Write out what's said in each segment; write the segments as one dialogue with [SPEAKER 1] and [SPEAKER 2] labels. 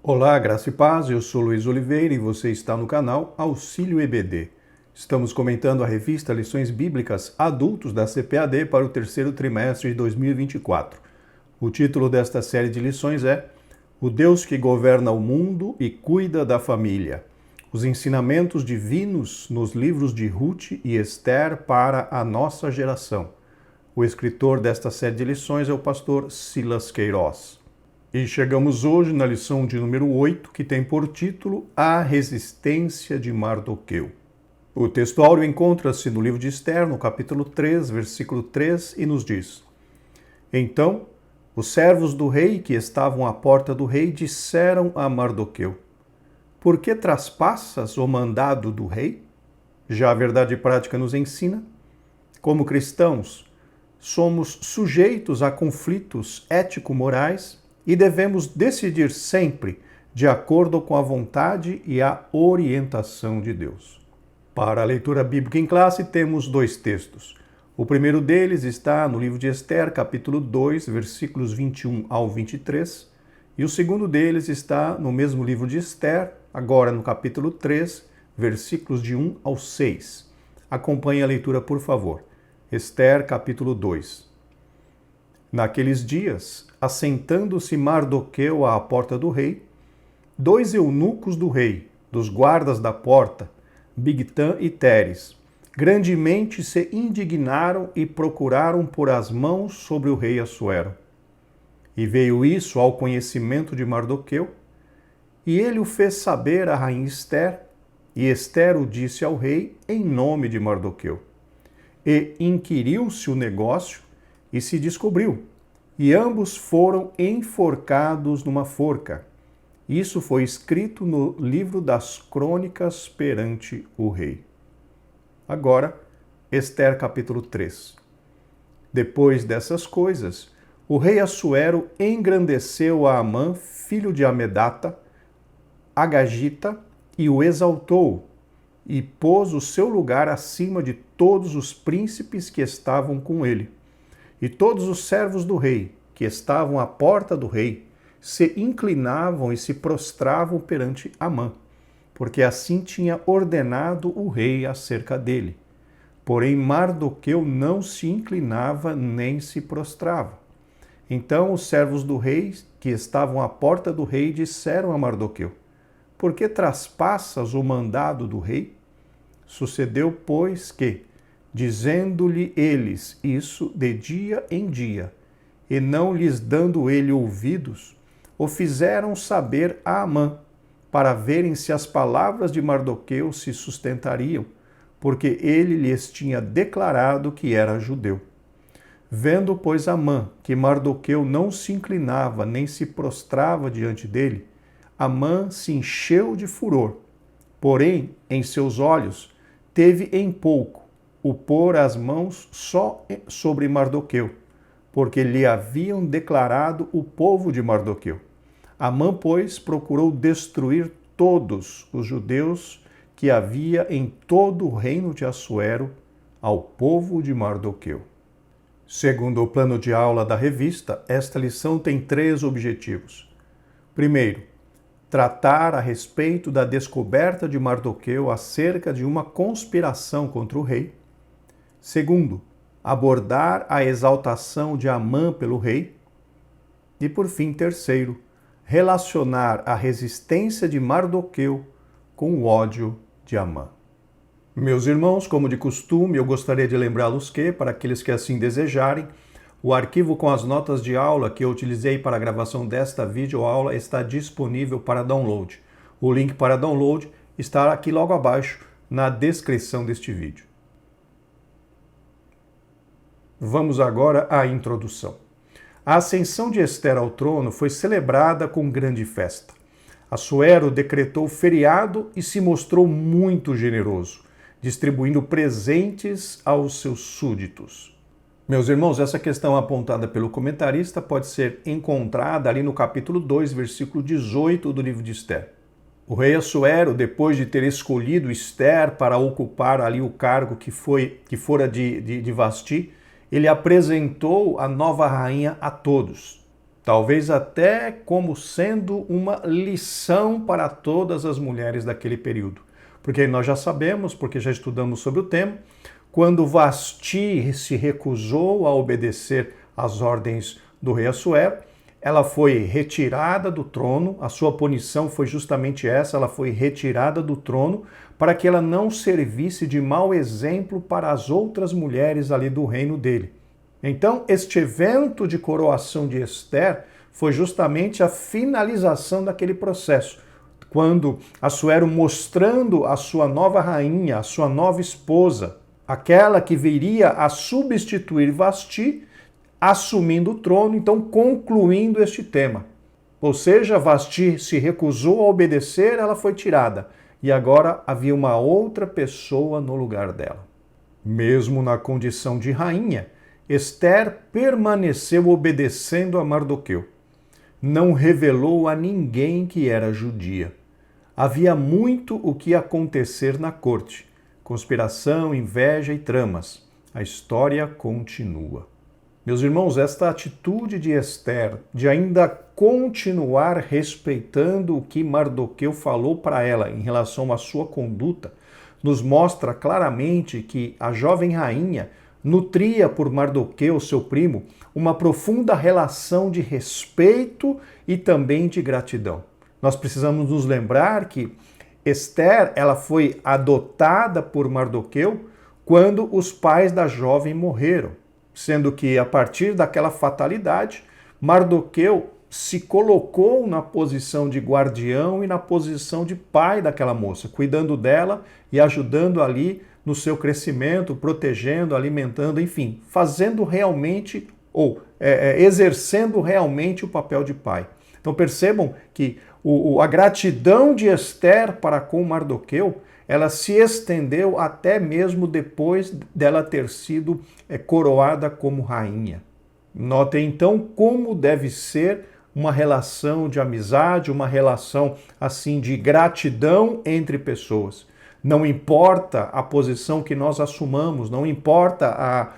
[SPEAKER 1] Olá, graça e paz, eu sou Luiz Oliveira e você está no canal Auxílio EBD. Estamos comentando a revista Lições Bíblicas Adultos da CPAD para o terceiro trimestre de 2024. O título desta série de lições é O Deus que governa o mundo e cuida da família. Os ensinamentos divinos nos livros de Ruth e Esther para a nossa geração. O escritor desta série de lições é o pastor Silas Queiroz. E chegamos hoje na lição de número 8, que tem por título A Resistência de Mardoqueu. O texto áureo encontra-se no livro de Esther, no capítulo 3, versículo 3, e nos diz: Então, os servos do rei que estavam à porta do rei disseram a Mardoqueu: Por que traspassas o mandado do rei? Já a verdade prática nos ensina, como cristãos, somos sujeitos a conflitos ético-morais e devemos decidir sempre de acordo com a vontade e a orientação de Deus. Para a leitura bíblica em classe, temos dois textos. O primeiro deles está no livro de Esther, capítulo 2, versículos 21 ao 23, e o segundo deles está no mesmo livro de Esther, agora no capítulo 3, versículos de 1 ao 6. Acompanhe a leitura, por favor. Esther, capítulo 2. Naqueles dias, assentando-se Mardoqueu à porta do rei, dois eunucos do rei, dos guardas da porta, Bigtã e Teres, grandemente se indignaram e procuraram pôr as mãos sobre o rei Assuero. E veio isso ao conhecimento de Mardoqueu, e ele o fez saber à rainha Esther, e Esther o disse ao rei em nome de Mardoqueu. E inquiriu-se o negócio e se descobriu, e ambos foram enforcados numa forca. Isso foi escrito no livro das crônicas perante o rei. Agora, Esther capítulo 3. Depois dessas coisas, o rei Assuero engrandeceu a Amã, filho de Amedata, Agagita, e o exaltou, e pôs o seu lugar acima de todos os príncipes que estavam com ele. E todos os servos do rei, que estavam à porta do rei, se inclinavam e se prostravam perante Amã, porque assim tinha ordenado o rei acerca dele. Porém, Mardoqueu não se inclinava nem se prostrava. Então os servos do rei, que estavam à porta do rei, disseram a Mardoqueu: Por que traspassas o mandado do rei? Sucedeu, pois, que, dizendo-lhe eles isso de dia em dia, e não lhes dando ele ouvidos, o fizeram saber a Amã, para verem se as palavras de Mardoqueu se sustentariam, porque ele lhes tinha declarado que era judeu. Vendo, pois, Amã que Mardoqueu não se inclinava nem se prostrava diante dele, Amã se encheu de furor, porém, em seus olhos, teve em pouco o pôr as mãos só sobre Mardoqueu, porque lhe haviam declarado o povo de Mardoqueu. Amã, pois, procurou destruir todos os judeus que havia em todo o reino de Assuero ao povo de Mardoqueu. Segundo o plano de aula da revista, esta lição tem 3 objetivos. Primeiro, tratar a respeito da descoberta de Mardoqueu acerca de uma conspiração contra o rei. Segundo, abordar a exaltação de Amã pelo rei. E por fim, terceiro, relacionar a resistência de Mardoqueu com o ódio de Amã. Meus irmãos, como de costume, eu gostaria de lembrá-los que, para aqueles que assim desejarem, o arquivo com as notas de aula que eu utilizei para a gravação desta videoaula está disponível para download. O link para download está aqui logo abaixo na descrição deste vídeo. Vamos agora à introdução. A ascensão de Esther ao trono foi celebrada com grande festa. Assuero decretou feriado e se mostrou muito generoso, distribuindo presentes aos seus súditos. Meus irmãos, essa questão apontada pelo comentarista pode ser encontrada ali no capítulo 2, versículo 18 do livro de Esther. O rei Assuero, depois de ter escolhido Esther para ocupar ali o cargo que fora de Vasti, ele apresentou a nova rainha a todos. talvez até como sendo uma lição para todas as mulheres daquele período. Porque nós já sabemos, porque já estudamos sobre o tema, quando Vasti se recusou a obedecer às ordens do rei Assuero, ela foi retirada do trono, a sua punição foi justamente essa, ela foi retirada do trono para que ela não servisse de mau exemplo para as outras mulheres ali do reino dele. Então, este evento de coroação de Ester foi justamente a finalização daquele processo, quando Assuero, mostrando a sua nova rainha, a sua nova esposa, aquela que viria a substituir Vasti, assumindo o trono, então concluindo este tema. Ou seja, Vasti se recusou a obedecer, ela foi tirada. E agora havia uma outra pessoa no lugar dela. Mesmo na condição de rainha, Ester permaneceu obedecendo a Mardoqueu. Não revelou a ninguém que era judia. Havia muito o que acontecer na corte. Conspiração, inveja e tramas. A história continua. Meus irmãos, esta atitude de Ester, de ainda continuar respeitando o que Mardoqueu falou para ela em relação à sua conduta, nos mostra claramente que a jovem rainha nutria por Mardoqueu, seu primo, uma profunda relação de respeito e também de gratidão. Nós precisamos nos lembrar que Ester, ela foi adotada por Mardoqueu quando os pais da jovem morreram, sendo que a partir daquela fatalidade, Mardoqueu se colocou na posição de guardião e na posição de pai daquela moça, cuidando dela e ajudando ali no seu crescimento, protegendo, alimentando, enfim, fazendo realmente ou exercendo realmente o papel de pai. Então percebam que a gratidão de Ester para com Mardoqueu, ela se estendeu até mesmo depois dela ter sido coroada como rainha. Notem então como deve ser uma relação de amizade, uma relação assim de gratidão entre pessoas. Não importa a posição que nós assumamos, não importa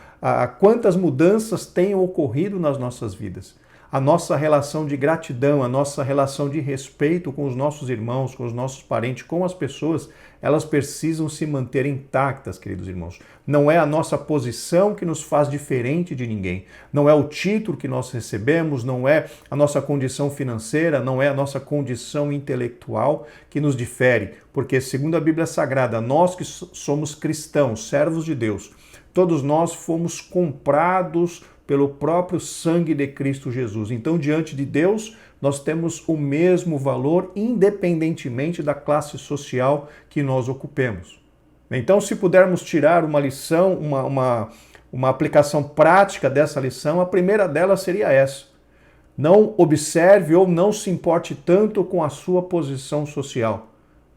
[SPEAKER 1] quantas mudanças tenham ocorrido nas nossas vidas. A nossa relação de gratidão, a nossa relação de respeito com os nossos irmãos, com os nossos parentes, com as pessoas, elas precisam se manter intactas, queridos irmãos. Não é a nossa posição que nos faz diferente de ninguém. Não é o título que nós recebemos, não é a nossa condição financeira, não é a nossa condição intelectual que nos difere. Porque, segundo a Bíblia Sagrada, nós que somos cristãos, servos de Deus, todos nós fomos comprados pelo próprio sangue de Cristo Jesus. Então, diante de Deus, nós temos o mesmo valor, independentemente da classe social que nós ocupemos. Então, se pudermos tirar uma lição, uma aplicação prática dessa lição, a primeira delas seria essa. Não observe ou não se importe tanto com a sua posição social.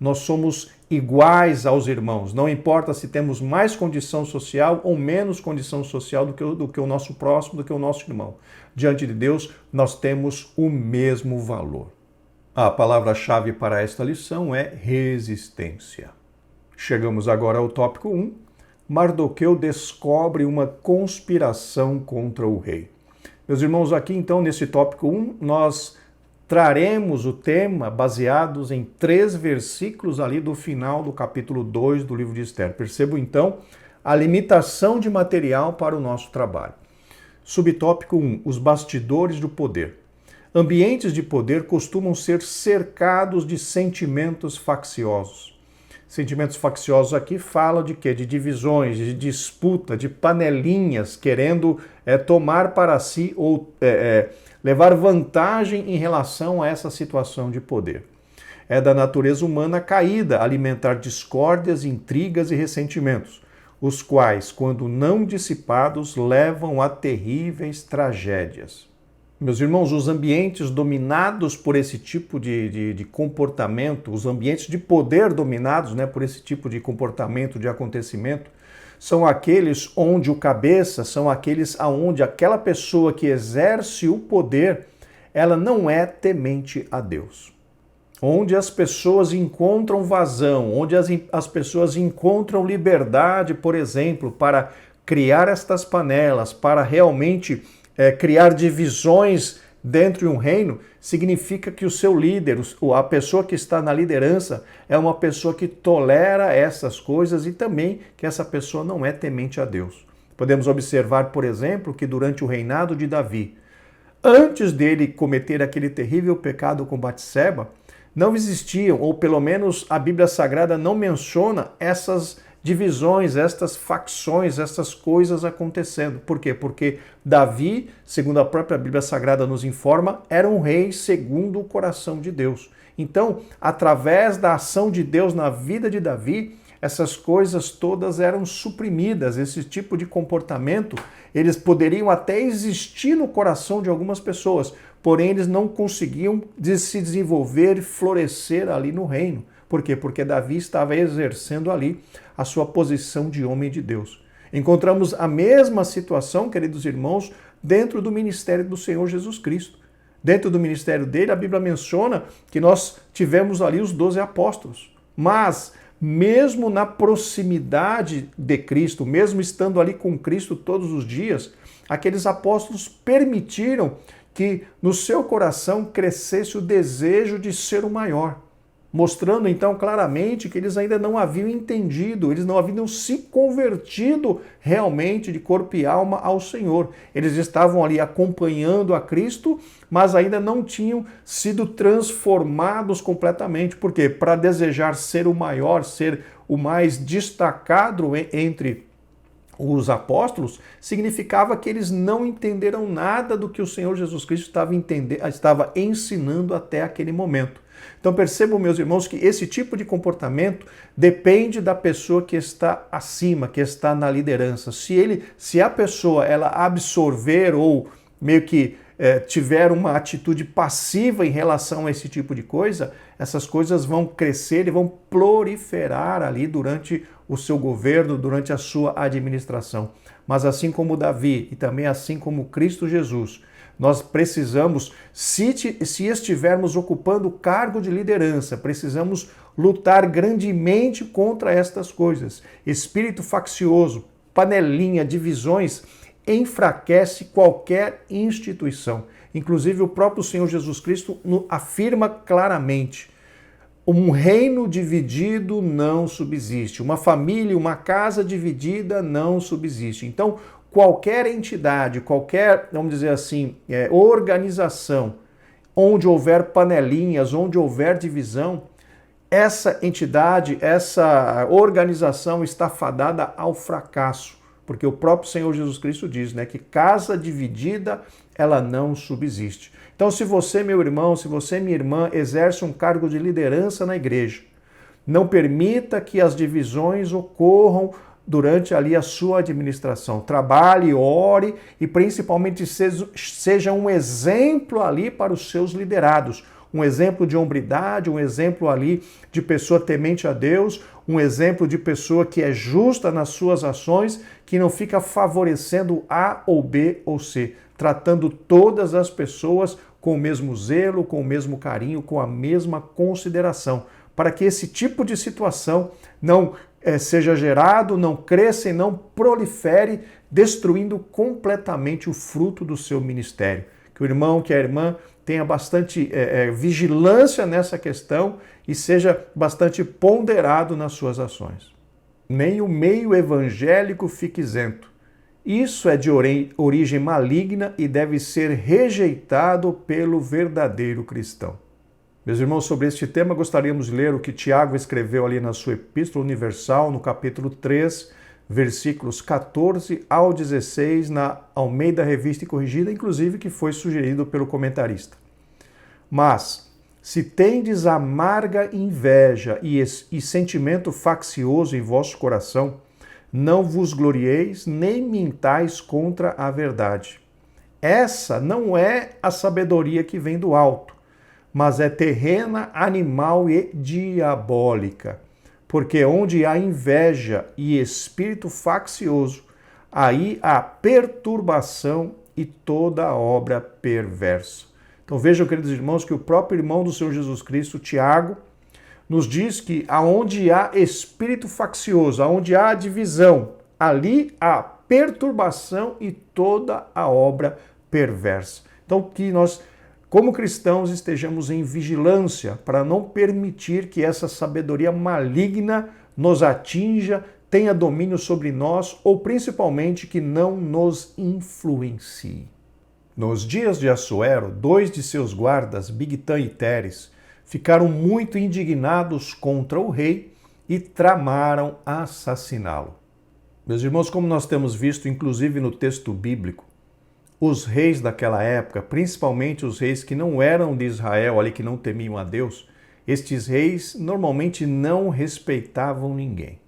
[SPEAKER 1] Nós somos iguais aos irmãos. Não importa se temos mais condição social ou menos condição social do que o nosso próximo, do que o nosso irmão. Diante de Deus, nós temos o mesmo valor. A palavra-chave para esta lição é resistência. Chegamos agora ao tópico 1. Mardoqueu descobre uma conspiração contra o rei. Meus irmãos, aqui então, nesse tópico 1, nós traremos o tema baseados em 3 versículos ali do final do capítulo 2 do livro de Ester. Percebam então a limitação de material para o nosso trabalho. Subtópico 1, os bastidores do poder. Ambientes de poder costumam ser cercados de sentimentos facciosos. Sentimentos facciosos aqui falam de quê? De divisões, de disputa, de panelinhas querendo tomar para si ou levar vantagem em relação a essa situação de poder. É da natureza humana caída alimentar discórdias, intrigas e ressentimentos, os quais, quando não dissipados, levam a terríveis tragédias. Meus irmãos, os ambientes dominados por esse tipo de comportamento, os ambientes de poder dominados por esse tipo de comportamento, de acontecimento, são aqueles onde o cabeça, são aqueles onde aquela pessoa que exerce o poder, ela não é temente a Deus. Onde as pessoas encontram vazão, onde as pessoas encontram liberdade, por exemplo, para criar estas panelas, para realmente criar divisões dentro de um reino, significa que o seu líder, a pessoa que está na liderança, é uma pessoa que tolera essas coisas e também que essa pessoa não é temente a Deus. Podemos observar, por exemplo, que durante o reinado de Davi, antes dele cometer aquele terrível pecado com Batseba, não existiam, ou pelo menos a Bíblia Sagrada não menciona essas divisões, estas facções, essas coisas acontecendo. Por quê? Porque Davi, segundo a própria Bíblia Sagrada nos informa, era um rei segundo o coração de Deus. Então, através da ação de Deus na vida de Davi, essas coisas todas eram suprimidas. Esse tipo de comportamento, eles poderiam até existir no coração de algumas pessoas, porém eles não conseguiam se desenvolver e florescer ali no reino. Por quê? Porque Davi estava exercendo ali a sua posição de homem de Deus. Encontramos a mesma situação, queridos irmãos, dentro do ministério do Senhor Jesus Cristo. Dentro do ministério dele, a Bíblia menciona que nós tivemos ali os 12 apóstolos. Mas, mesmo na proximidade de Cristo, mesmo estando ali com Cristo todos os dias, aqueles apóstolos permitiram que no seu coração crescesse o desejo de ser o maior. Mostrando então claramente que eles ainda não haviam entendido, eles não haviam se convertido realmente de corpo e alma ao Senhor. Eles estavam ali acompanhando a Cristo, mas ainda não tinham sido transformados completamente. Por quê? Para desejar ser o maior, ser o mais destacado entre os apóstolos, significava que eles não entenderam nada do que o Senhor Jesus Cristo estava ensinando até aquele momento. Então percebam, meus irmãos, que esse tipo de comportamento depende da pessoa que está acima, que está na liderança. Se a pessoa ela absorver ou meio que tiver uma atitude passiva em relação a esse tipo de coisa, essas coisas vão crescer e vão proliferar ali durante o seu governo, durante a sua administração. Mas assim como Davi e também assim como Cristo Jesus, nós precisamos, se estivermos ocupando o cargo de liderança, precisamos lutar grandemente contra estas coisas. Espírito faccioso, panelinha, divisões, enfraquece qualquer instituição. Inclusive o próprio Senhor Jesus Cristo afirma claramente: um reino dividido não subsiste. Uma família, uma casa dividida não subsiste. Então, qualquer entidade, qualquer, vamos dizer assim, organização, onde houver panelinhas, onde houver divisão, essa entidade, essa organização está fadada ao fracasso. Porque o próprio Senhor Jesus Cristo diz, que casa dividida, ela não subsiste. Então, se você, meu irmão, se você, minha irmã, exerce um cargo de liderança na igreja, não permita que as divisões ocorram durante ali a sua administração. Trabalhe, ore e principalmente seja um exemplo ali para os seus liderados. Um exemplo de hombridade, um exemplo ali de pessoa temente a Deus, um exemplo de pessoa que é justa nas suas ações, que não fica favorecendo A ou B ou C, tratando todas as pessoas com o mesmo zelo, com o mesmo carinho, com a mesma consideração, para que esse tipo de situação não seja gerado, não cresça e não prolifere, destruindo completamente o fruto do seu ministério. Que o irmão, que a irmã tenha bastante vigilância nessa questão e seja bastante ponderado nas suas ações. Nem o meio evangélico fique isento. Isso é de origem maligna e deve ser rejeitado pelo verdadeiro cristão. Meus irmãos, sobre este tema gostaríamos de ler o que Tiago escreveu ali na sua Epístola Universal, no capítulo 3, versículos 14 ao 16, na Almeida Revista e Corrigida, inclusive que foi sugerido pelo comentarista. Mas, se tendes amarga inveja e sentimento faccioso em vosso coração, não vos glorieis nem mintais contra a verdade. Essa não é a sabedoria que vem do alto, mas é terrena, animal e diabólica. Porque onde há inveja e espírito faccioso, aí há perturbação e toda obra perversa. Então vejam, queridos irmãos, que o próprio irmão do Senhor Jesus Cristo, Tiago, nos diz que aonde há espírito faccioso, aonde há divisão, ali há perturbação e toda a obra perversa. Então que nós como cristãos, estejamos em vigilância para não permitir que essa sabedoria maligna nos atinja, tenha domínio sobre nós ou principalmente que não nos influencie. Nos dias de Assuero, 2 de seus guardas, Bigtan e Teres, ficaram muito indignados contra o rei e tramaram assassiná-lo. Meus irmãos, como nós temos visto, inclusive no texto bíblico, os reis daquela época, principalmente os reis que não eram de Israel, ali que não temiam a Deus, estes reis normalmente não respeitavam ninguém.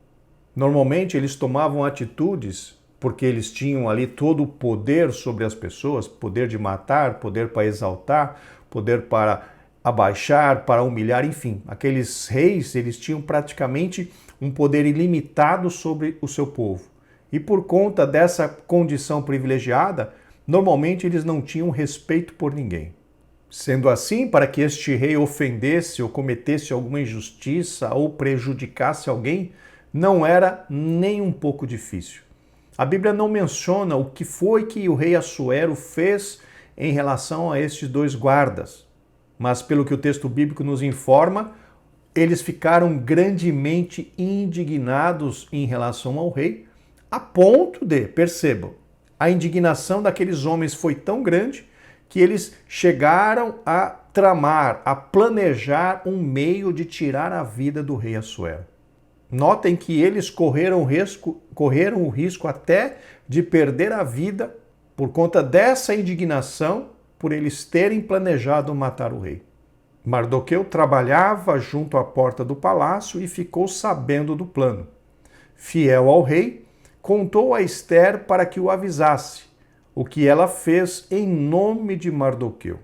[SPEAKER 1] Normalmente eles tomavam atitudes porque eles tinham ali todo o poder sobre as pessoas, poder de matar, poder para exaltar, poder para abaixar, para humilhar, enfim. Aqueles reis, eles tinham praticamente um poder ilimitado sobre o seu povo. E por conta dessa condição privilegiada, normalmente eles não tinham respeito por ninguém. Sendo assim, para que este rei ofendesse ou cometesse alguma injustiça ou prejudicasse alguém, não era nem um pouco difícil. A Bíblia não menciona o que foi que o rei Assuero fez em relação a estes 2 guardas, mas pelo que o texto bíblico nos informa, eles ficaram grandemente indignados em relação ao rei, a ponto de, percebam, a indignação daqueles homens foi tão grande que eles chegaram a tramar, a planejar um meio de tirar a vida do rei Assuero. Notem que eles correram o risco até de perder a vida por conta dessa indignação, por eles terem planejado matar o rei. Mardoqueu trabalhava junto à porta do palácio e ficou sabendo do plano. Fiel ao rei, contou a Ester para que o avisasse, o que ela fez em nome de Mardoqueu.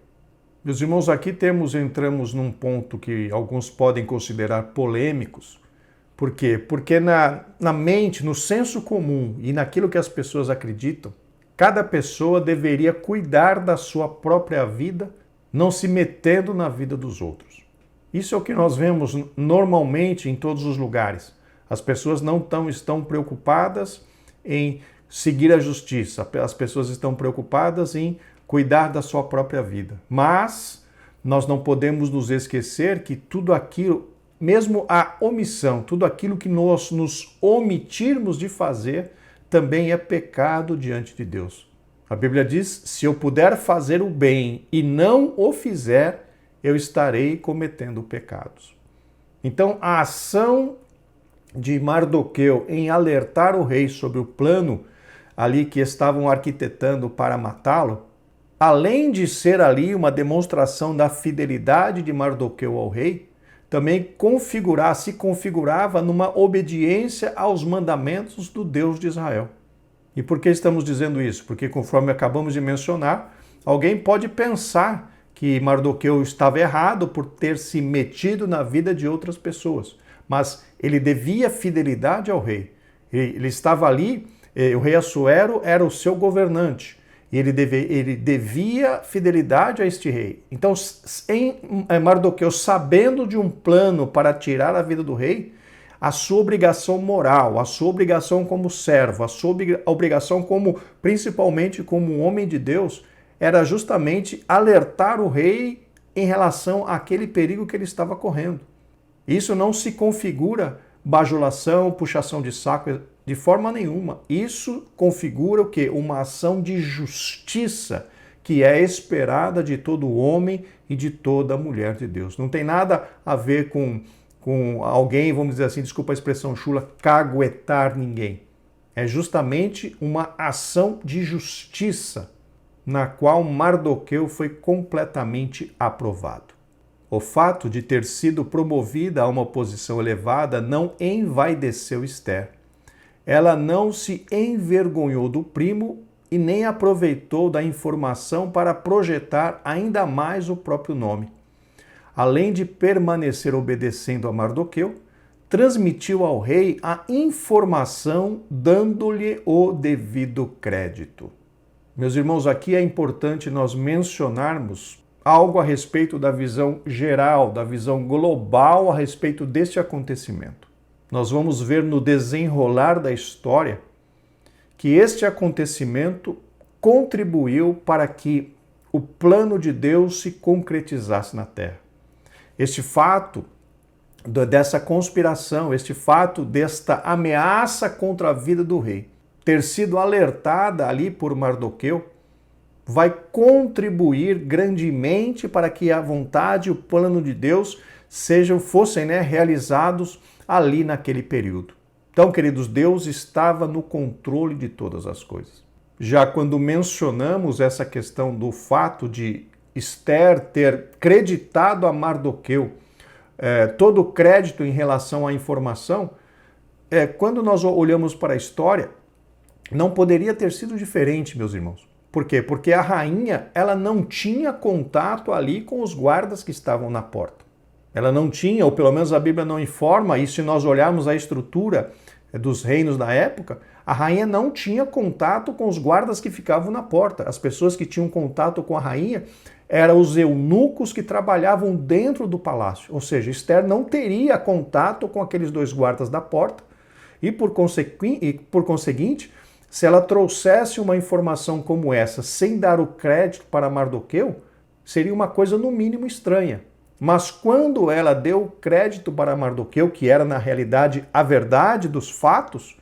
[SPEAKER 1] Meus irmãos, aqui entramos num ponto que alguns podem considerar polêmicos. Por quê? Porque na mente, no senso comum e naquilo que as pessoas acreditam, cada pessoa deveria cuidar da sua própria vida, não se metendo na vida dos outros. Isso é o que nós vemos normalmente em todos os lugares. As pessoas não estão preocupadas em seguir a justiça, as pessoas estão preocupadas em cuidar da sua própria vida. Mas nós não podemos nos esquecer que tudo aquilo, mesmo a omissão, tudo aquilo que nós nos omitirmos de fazer, também é pecado diante de Deus. A Bíblia diz, se eu puder fazer o bem e não o fizer, eu estarei cometendo pecados. Então, a ação de Mardoqueu em alertar o rei sobre o plano ali que estavam arquitetando para matá-lo, além de ser ali uma demonstração da fidelidade de Mardoqueu ao rei, também se configurava numa obediência aos mandamentos do Deus de Israel. E por que estamos dizendo isso? Porque, conforme acabamos de mencionar, alguém pode pensar que Mardoqueu estava errado por ter se metido na vida de outras pessoas, mas ele devia fidelidade ao rei. Ele estava ali, o rei Assuero era o seu governante, e ele devia fidelidade a este rei. Então, Mardoqueu, sabendo de um plano para tirar a vida do rei, a sua obrigação moral, a sua obrigação como servo, a sua obrigação principalmente como um homem de Deus, era justamente alertar o rei em relação àquele perigo que ele estava correndo. Isso não se configura bajulação, puxação de saco, de forma nenhuma. Isso configura o quê? Uma ação de justiça que é esperada de todo homem e de toda mulher de Deus. Não tem nada a ver com alguém, vamos dizer assim, desculpa a expressão chula, caguetar ninguém. É justamente uma ação de justiça na qual Mardoqueu foi completamente aprovado. O fato de ter sido promovida a uma posição elevada não envaideceu Ester. Ela não se envergonhou do primo e nem aproveitou da informação para projetar ainda mais o próprio nome. Além de permanecer obedecendo a Mardoqueu, transmitiu ao rei a informação dando-lhe o devido crédito. Meus irmãos, aqui é importante nós mencionarmos algo a respeito da visão geral, da visão global a respeito deste acontecimento. Nós vamos ver no desenrolar da história que este acontecimento contribuiu para que o plano de Deus se concretizasse na terra. Este fato dessa conspiração, este fato desta ameaça contra a vida do rei, ter sido alertada ali por Mardoqueu, vai contribuir grandemente para que a vontade e o plano de Deus fossem realizados ali naquele período. Então, queridos, Deus estava no controle de todas as coisas. Já quando mencionamos essa questão do fato de Esther ter creditado a Mardoqueu todo o crédito em relação à informação, quando nós olhamos para a história, não poderia ter sido diferente, meus irmãos. Por quê? Porque a rainha, ela não tinha contato ali com os guardas que estavam na porta. Ela não tinha, ou pelo menos a Bíblia não informa, e se nós olharmos a estrutura dos reinos da época, a rainha não tinha contato com os guardas que ficavam na porta. As pessoas que tinham contato com a rainha eram os eunucos que trabalhavam dentro do palácio. Ou seja, Esther não teria contato com aqueles dois guardas da porta e, por conseguinte, se ela trouxesse uma informação como essa sem dar o crédito para Mardoqueu, seria uma coisa no mínimo estranha. Mas quando ela deu o crédito para Mardoqueu, que era na realidade a verdade dos fatos,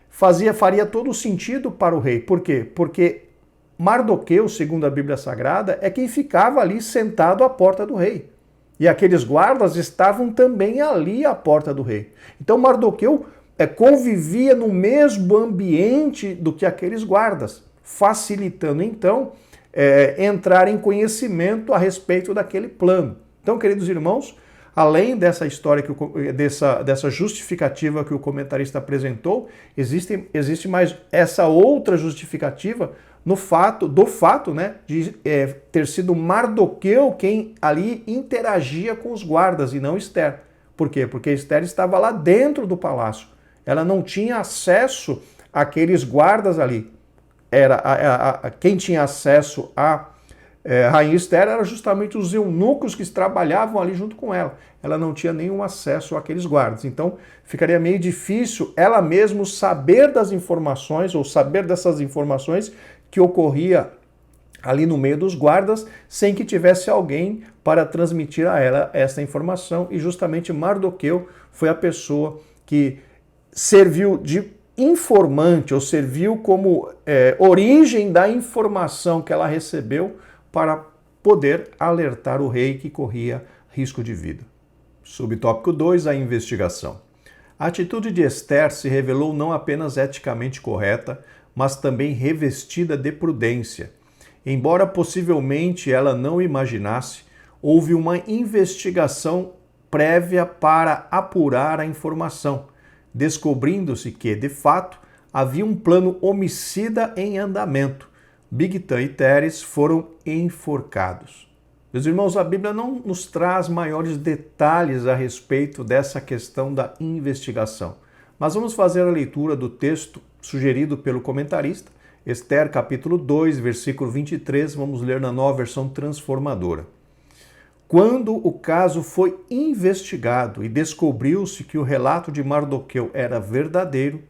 [SPEAKER 1] faria todo sentido para o rei. Por quê? Porque Mardoqueu, segundo a Bíblia Sagrada, é quem ficava ali sentado à porta do rei. E aqueles guardas estavam também ali à porta do rei. Então Mardoqueu convivia no mesmo ambiente do que aqueles guardas, facilitando então entrar em conhecimento a respeito daquele plano. Então, queridos irmãos, além dessa história, dessa justificativa que o comentarista apresentou, existe mais essa outra justificativa do fato de ter sido Mardoqueu quem ali interagia com os guardas e não Esther. Por quê? Porque Esther estava lá dentro do palácio. Ela não tinha acesso àqueles guardas ali. Quem tinha acesso a Rainha Esther era justamente os eunucos que trabalhavam ali junto com ela. Ela não tinha nenhum acesso àqueles guardas. Então, ficaria meio difícil ela mesma saber das informações ou saber dessas informações que ocorria ali no meio dos guardas, sem que tivesse alguém para transmitir a ela essa informação. E justamente Mardoqueu foi a pessoa que serviu de informante ou serviu como origem da informação que ela recebeu para poder alertar o rei que corria risco de vida. Subtópico 2, a investigação. A atitude de Esther se revelou não apenas eticamente correta, mas também revestida de prudência. Embora possivelmente ela não imaginasse, houve uma investigação prévia para apurar a informação, descobrindo-se que, de fato, havia um plano homicida em andamento. Bigtan e Teres foram enforcados. Meus irmãos, a Bíblia não nos traz maiores detalhes a respeito dessa questão da investigação. Mas vamos fazer a leitura do texto sugerido pelo comentarista, Esther capítulo 2, versículo 23, vamos ler na Nova Versão Transformadora. Quando o caso foi investigado e descobriu-se que o relato de Mardoqueu era verdadeiro,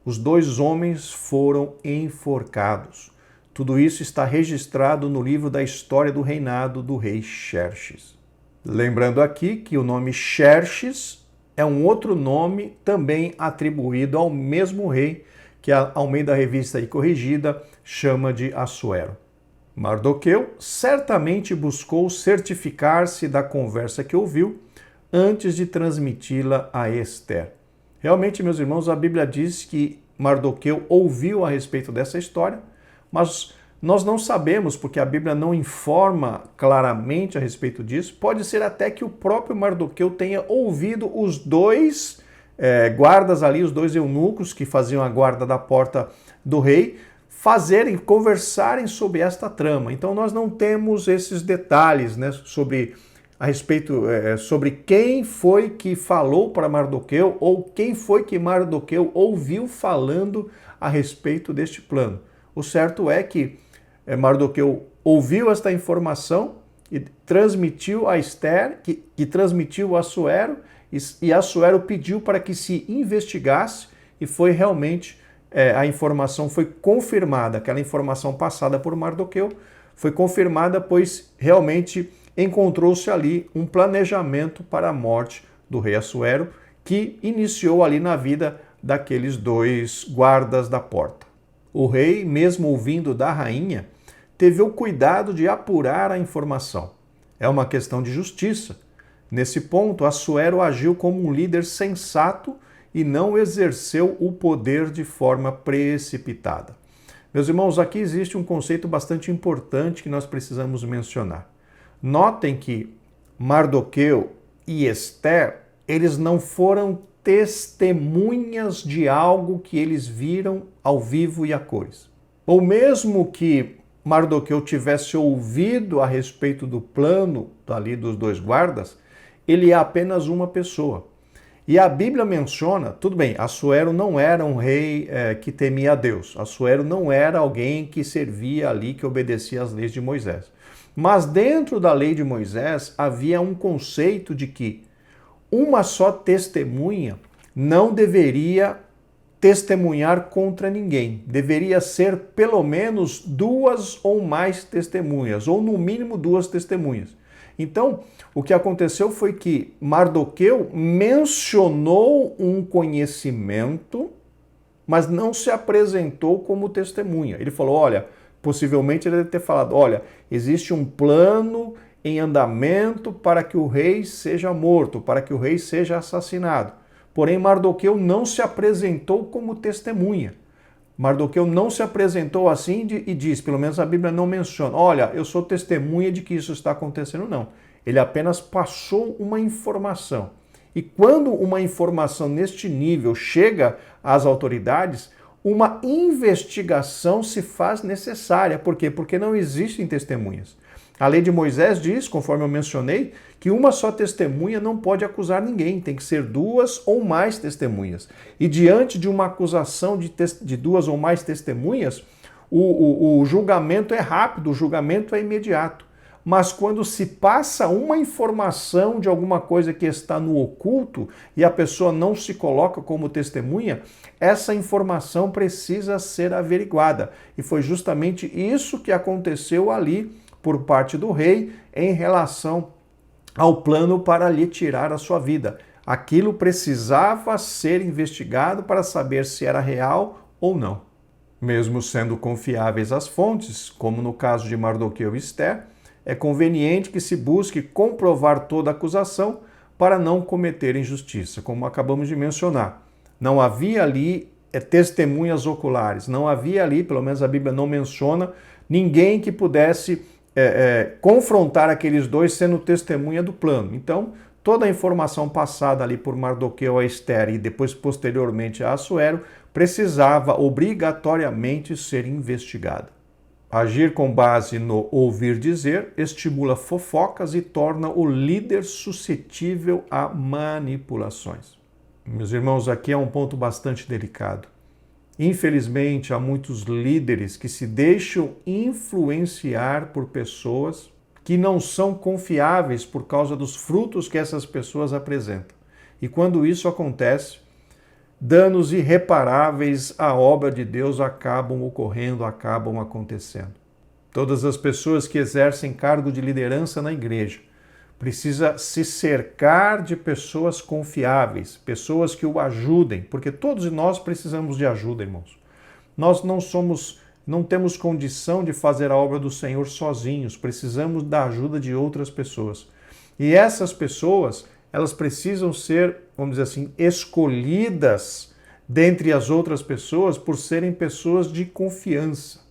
[SPEAKER 1] os dois homens foram enforcados. Tudo isso está registrado no livro da história do reinado do rei Xerxes. Lembrando aqui que o nome Xerxes é um outro nome também atribuído ao mesmo rei que a Almeida Revista e Corrigida chama de Assuero. Mardoqueu certamente buscou certificar-se da conversa que ouviu antes de transmiti-la a Esther. Realmente, meus irmãos, a Bíblia diz que Mardoqueu ouviu a respeito dessa história, mas nós não sabemos, porque a Bíblia não informa claramente a respeito disso. Pode ser até que o próprio Mardoqueu tenha ouvido os dois guardas ali, os dois eunucos que faziam a guarda da porta do rei, conversarem sobre esta trama. Então nós não temos esses detalhes, né, sobre quem foi que falou para Mardoqueu ou quem foi que Mardoqueu ouviu falando a respeito deste plano. O certo é que Mardoqueu ouviu esta informação e transmitiu a Esther, que transmitiu a Assuero, e Assuero pediu para que se investigasse e foi realmente, a informação foi confirmada, aquela informação passada por Mardoqueu foi confirmada, pois realmente encontrou-se ali um planejamento para a morte do rei Assuero, que iniciou ali na vida daqueles dois guardas da porta. O rei, mesmo ouvindo da rainha, teve o cuidado de apurar a informação. É uma questão de justiça. Nesse ponto, Assuero agiu como um líder sensato e não exerceu o poder de forma precipitada. Meus irmãos, aqui existe um conceito bastante importante que nós precisamos mencionar. Notem que Mardoqueu e Esther, eles não foram testemunhas de algo que eles viram ao vivo e a cores. Ou mesmo que Mardoqueu tivesse ouvido a respeito do plano ali dos dois guardas, ele é apenas uma pessoa. E a Bíblia menciona, tudo bem, Assuero não era um rei que temia a Deus. Assuero não era alguém que servia ali, que obedecia às leis de Moisés. Mas dentro da lei de Moisés havia um conceito de que uma só testemunha não deveria testemunhar contra ninguém. Deveria ser pelo menos 2 ou mais testemunhas, ou no mínimo 2 testemunhas. Então, o que aconteceu foi que Mardoqueu mencionou um conhecimento, mas não se apresentou como testemunha. Ele falou, olha, possivelmente ele deve ter falado, olha, existe um plano em andamento para que o rei seja morto, para que o rei seja assassinado. Porém, Mardoqueu não se apresentou como testemunha. Mardoqueu não se apresentou assim e diz, pelo menos a Bíblia não menciona, olha, eu sou testemunha de que isso está acontecendo, não. Ele apenas passou uma informação. E quando uma informação neste nível chega às autoridades, uma investigação se faz necessária. Por quê? Porque não existem testemunhas. A lei de Moisés diz, conforme eu mencionei, que uma só testemunha não pode acusar ninguém, tem que ser 2 ou mais testemunhas. E diante de uma acusação de 2 ou mais testemunhas, o julgamento é rápido, o julgamento é imediato. Mas quando se passa uma informação de alguma coisa que está no oculto e a pessoa não se coloca como testemunha, essa informação precisa ser averiguada. E foi justamente isso que aconteceu ali por parte do rei em relação ao plano para lhe tirar a sua vida. Aquilo precisava ser investigado para saber se era real ou não. Mesmo sendo confiáveis as fontes, como no caso de Mardoqueu e Esther, é conveniente que se busque comprovar toda acusação para não cometer injustiça, como acabamos de mencionar. Não havia ali testemunhas oculares, não havia ali, pelo menos a Bíblia não menciona, ninguém que pudesse confrontar aqueles dois sendo testemunha do plano. Então, toda a informação passada ali por Mardoqueu a Esther e depois posteriormente a Assuero precisava obrigatoriamente ser investigada. Agir com base no ouvir dizer estimula fofocas e torna o líder suscetível a manipulações. Meus irmãos, aqui é um ponto bastante delicado. Infelizmente, há muitos líderes que se deixam influenciar por pessoas que não são confiáveis por causa dos frutos que essas pessoas apresentam. E quando isso acontece, danos irreparáveis à obra de Deus acabam ocorrendo, acabam acontecendo. Todas as pessoas que exercem cargo de liderança na igreja precisam se cercar de pessoas confiáveis, pessoas que o ajudem, porque todos nós precisamos de ajuda, irmãos. Nós não temos condição de fazer a obra do Senhor sozinhos, precisamos da ajuda de outras pessoas. E essas pessoas, elas precisam ser, vamos dizer assim, escolhidas dentre as outras pessoas por serem pessoas de confiança.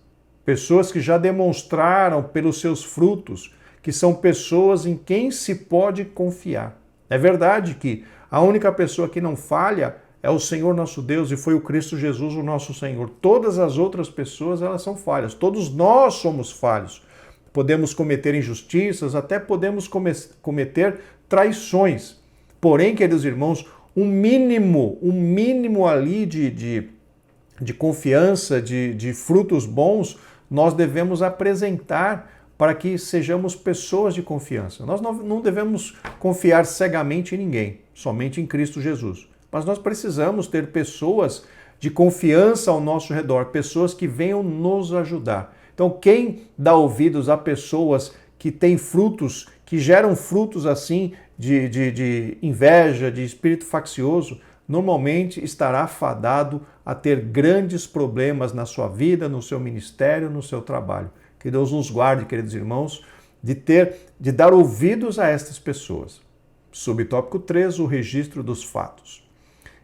[SPEAKER 1] Pessoas que já demonstraram pelos seus frutos que são pessoas em quem se pode confiar. É verdade que a única pessoa que não falha é o Senhor nosso Deus e foi o Cristo Jesus o nosso Senhor. Todas as outras pessoas, elas são falhas. Todos nós somos falhos. Podemos cometer injustiças, até podemos cometer traições. Porém, queridos irmãos, um mínimo ali de confiança, de frutos bons, nós devemos apresentar para que sejamos pessoas de confiança. Nós não devemos confiar cegamente em ninguém, somente em Cristo Jesus. Mas nós precisamos ter pessoas de confiança ao nosso redor, pessoas que venham nos ajudar, Então, quem dá ouvidos a pessoas que têm frutos, que geram frutos assim de inveja, de espírito faccioso, normalmente estará fadado a ter grandes problemas na sua vida, no seu ministério, no seu trabalho. Que Deus nos guarde, queridos irmãos, de dar ouvidos a estas pessoas. Subtópico 3, o registro dos fatos.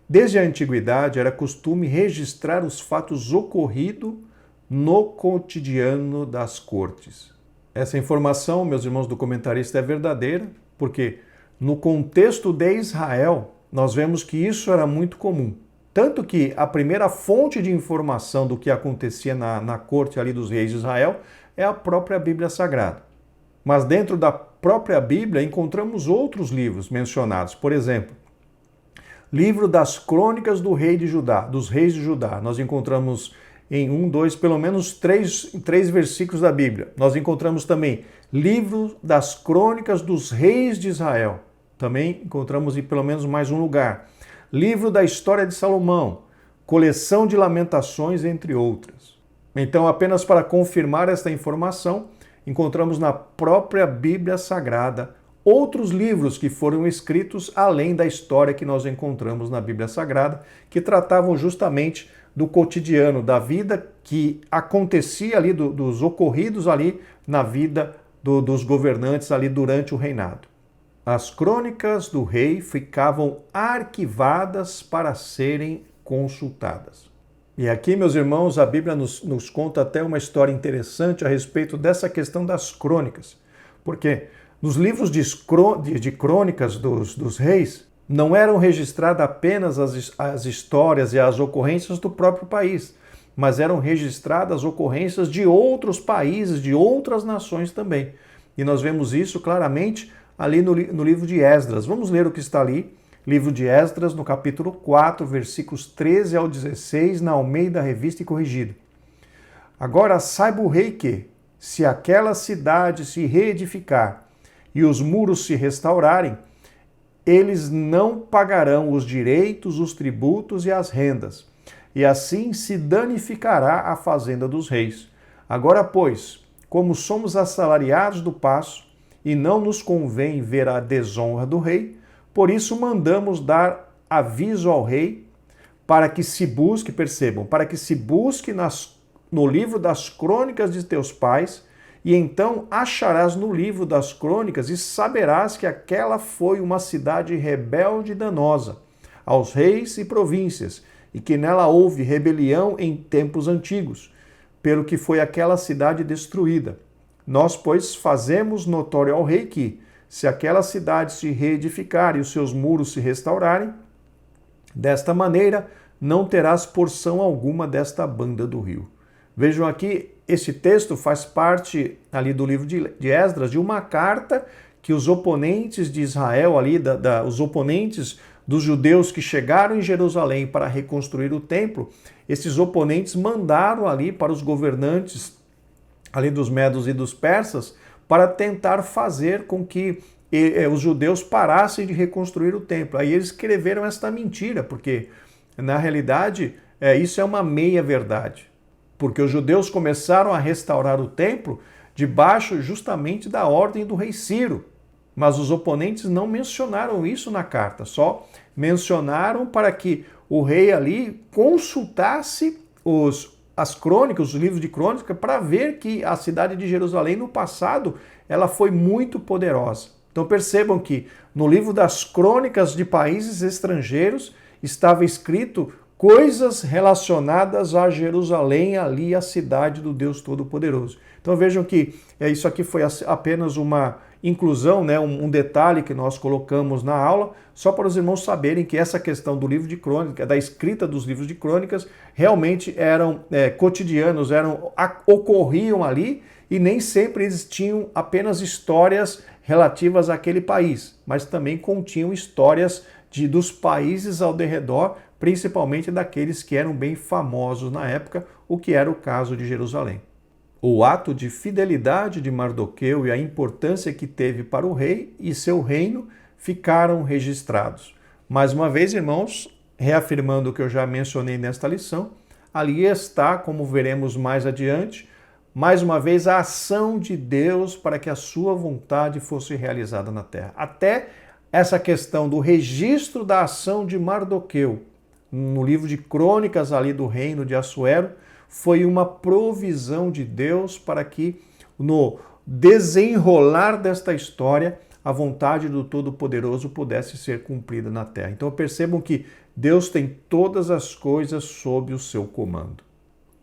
[SPEAKER 1] Desde a antiguidade era costume registrar os fatos ocorridos no cotidiano das cortes. Essa informação, meus irmãos do comentarista, é verdadeira, porque no contexto de Israel, nós vemos que isso era muito comum. Tanto que a primeira fonte de informação do que acontecia na corte ali dos reis de Israel é a própria Bíblia Sagrada. Mas dentro da própria Bíblia encontramos outros livros mencionados. Por exemplo, livro das crônicas dos reis de Judá. Nós encontramos em pelo menos três versículos da Bíblia. Nós encontramos também livro das crônicas dos reis de Israel. Também encontramos em pelo menos mais um lugar. Livro da história de Salomão, coleção de lamentações, entre outras. Então, apenas para confirmar esta informação, encontramos na própria Bíblia Sagrada outros livros que foram escritos além da história que nós encontramos na Bíblia Sagrada, que tratavam justamente do cotidiano, da vida que acontecia ali, dos ocorridos ali na vida dos governantes ali durante o reinado. As crônicas do rei ficavam arquivadas para serem consultadas. E aqui, meus irmãos, a Bíblia nos conta até uma história interessante a respeito dessa questão das crônicas. Porque nos livros de crônicas dos reis, não eram registradas apenas as histórias e as ocorrências do próprio país, mas eram registradas ocorrências de outros países, de outras nações também. E nós vemos isso claramente ali no livro de Esdras. Vamos ler o que está ali, livro de Esdras, no capítulo 4, versículos 13 ao 16, na Almeida Revista e Corrigida. Agora saiba o rei que, se aquela cidade se reedificar e os muros se restaurarem, eles não pagarão os direitos, os tributos e as rendas, e assim se danificará a fazenda dos reis. Agora, pois, como somos assalariados do paço, e não nos convém ver a desonra do rei, por isso mandamos dar aviso ao rei para que se busque, percebam, para que se busque no livro das crônicas de teus pais, e então acharás no livro das crônicas e saberás que aquela foi uma cidade rebelde e danosa aos reis e províncias, e que nela houve rebelião em tempos antigos, pelo que foi aquela cidade destruída. Nós, pois, fazemos notório ao rei que, se aquela cidade se reedificar e os seus muros se restaurarem, desta maneira não terás porção alguma desta banda do rio. Vejam aqui, esse texto faz parte ali do livro de Esdras, de uma carta que os oponentes de Israel, os oponentes dos judeus que chegaram em Jerusalém para reconstruir o templo, esses oponentes mandaram ali para os governantes ali dos medos e dos persas, para tentar fazer com que os judeus parassem de reconstruir o templo. Aí eles escreveram esta mentira, porque na realidade isso é uma meia-verdade. Porque os judeus começaram a restaurar o templo debaixo justamente da ordem do rei Ciro. Mas os oponentes não mencionaram isso na carta, só mencionaram para que o rei ali consultasse as crônicas, os livros de crônicas, para ver que a cidade de Jerusalém no passado ela foi muito poderosa. Então percebam que no livro das crônicas de países estrangeiros estava escrito coisas relacionadas a Jerusalém, ali a cidade do Deus Todo-Poderoso. Então vejam que isso aqui foi apenas uma inclusão, né, um detalhe que nós colocamos na aula, só para os irmãos saberem que essa questão do livro de crônicas, da escrita dos livros de crônicas, realmente eram cotidianos, ocorriam ali, e nem sempre eles tinham apenas histórias relativas àquele país, mas também continham histórias dos países ao redor, principalmente daqueles que eram bem famosos na época, o que era o caso de Jerusalém. O ato de fidelidade de Mardoqueu e a importância que teve para o rei e seu reino ficaram registrados. Mais uma vez, irmãos, reafirmando o que eu já mencionei nesta lição, ali está, como veremos mais adiante, mais uma vez, a ação de Deus para que a sua vontade fosse realizada na terra. Até essa questão do registro da ação de Mardoqueu no livro de Crônicas ali do reino de Assuero foi uma provisão de Deus para que no desenrolar desta história a vontade do Todo-Poderoso pudesse ser cumprida na terra. Então percebam que Deus tem todas as coisas sob o seu comando.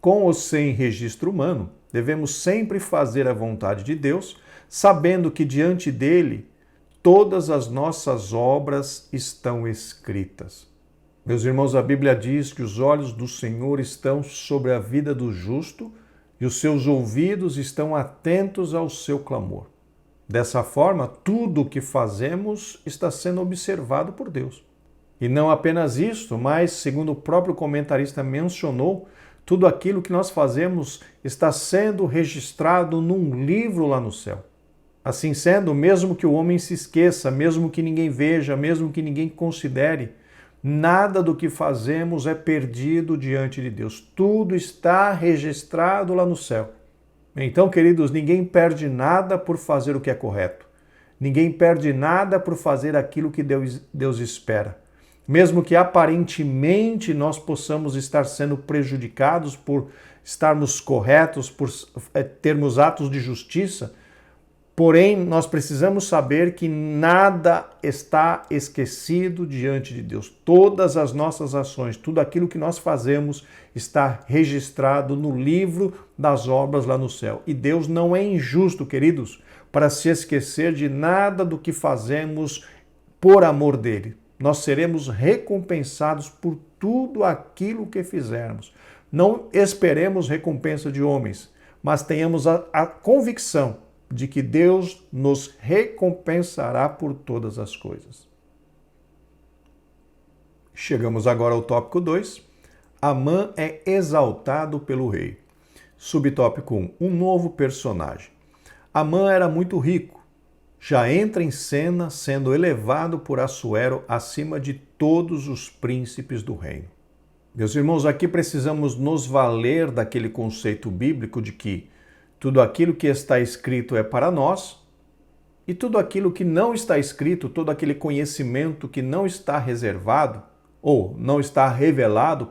[SPEAKER 1] Com ou sem registro humano, devemos sempre fazer a vontade de Deus, sabendo que diante dele todas as nossas obras estão escritas. Meus irmãos, a Bíblia diz que os olhos do Senhor estão sobre a vida do justo e os seus ouvidos estão atentos ao seu clamor. Dessa forma, tudo o que fazemos está sendo observado por Deus. E não apenas isso, mas, segundo o próprio comentarista mencionou, tudo aquilo que nós fazemos está sendo registrado num livro lá no céu. Assim sendo, mesmo que o homem se esqueça, mesmo que ninguém veja, mesmo que ninguém considere, nada do que fazemos é perdido diante de Deus. Tudo está registrado lá no céu. Então, queridos, ninguém perde nada por fazer o que é correto. Ninguém perde nada por fazer aquilo que Deus espera. Mesmo que aparentemente nós possamos estar sendo prejudicados por estarmos corretos, por termos atos de justiça, porém nós precisamos saber que nada está esquecido diante de Deus. Todas as nossas ações, tudo aquilo que nós fazemos está registrado no livro das obras lá no céu. E Deus não é injusto, queridos, para se esquecer de nada do que fazemos por amor dele. Nós seremos recompensados por tudo aquilo que fizermos. Não esperemos recompensa de homens, mas tenhamos a convicção de que Deus nos recompensará por todas as coisas. Chegamos agora ao tópico 2. Amã é exaltado pelo rei. Subtópico 1. Um novo personagem. Amã era muito rico. Já entra em cena sendo elevado por Assuero acima de todos os príncipes do reino. Meus irmãos, aqui precisamos nos valer daquele conceito bíblico de que tudo aquilo que está escrito é para nós e tudo aquilo que não está escrito, todo aquele conhecimento que não está reservado ou não está revelado,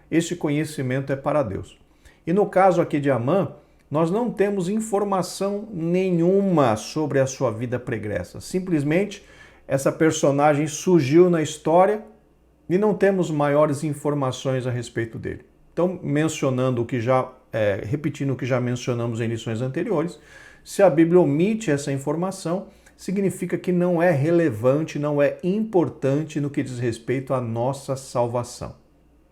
[SPEAKER 1] este conhecimento é para Deus. E no caso aqui de Amã, nós não temos informação nenhuma sobre a sua vida pregressa. Simplesmente, essa personagem surgiu na história e não temos maiores informações a respeito dele. Então, repetindo o que já mencionamos em lições anteriores, se a Bíblia omite essa informação, significa que não é relevante, não é importante no que diz respeito à nossa salvação.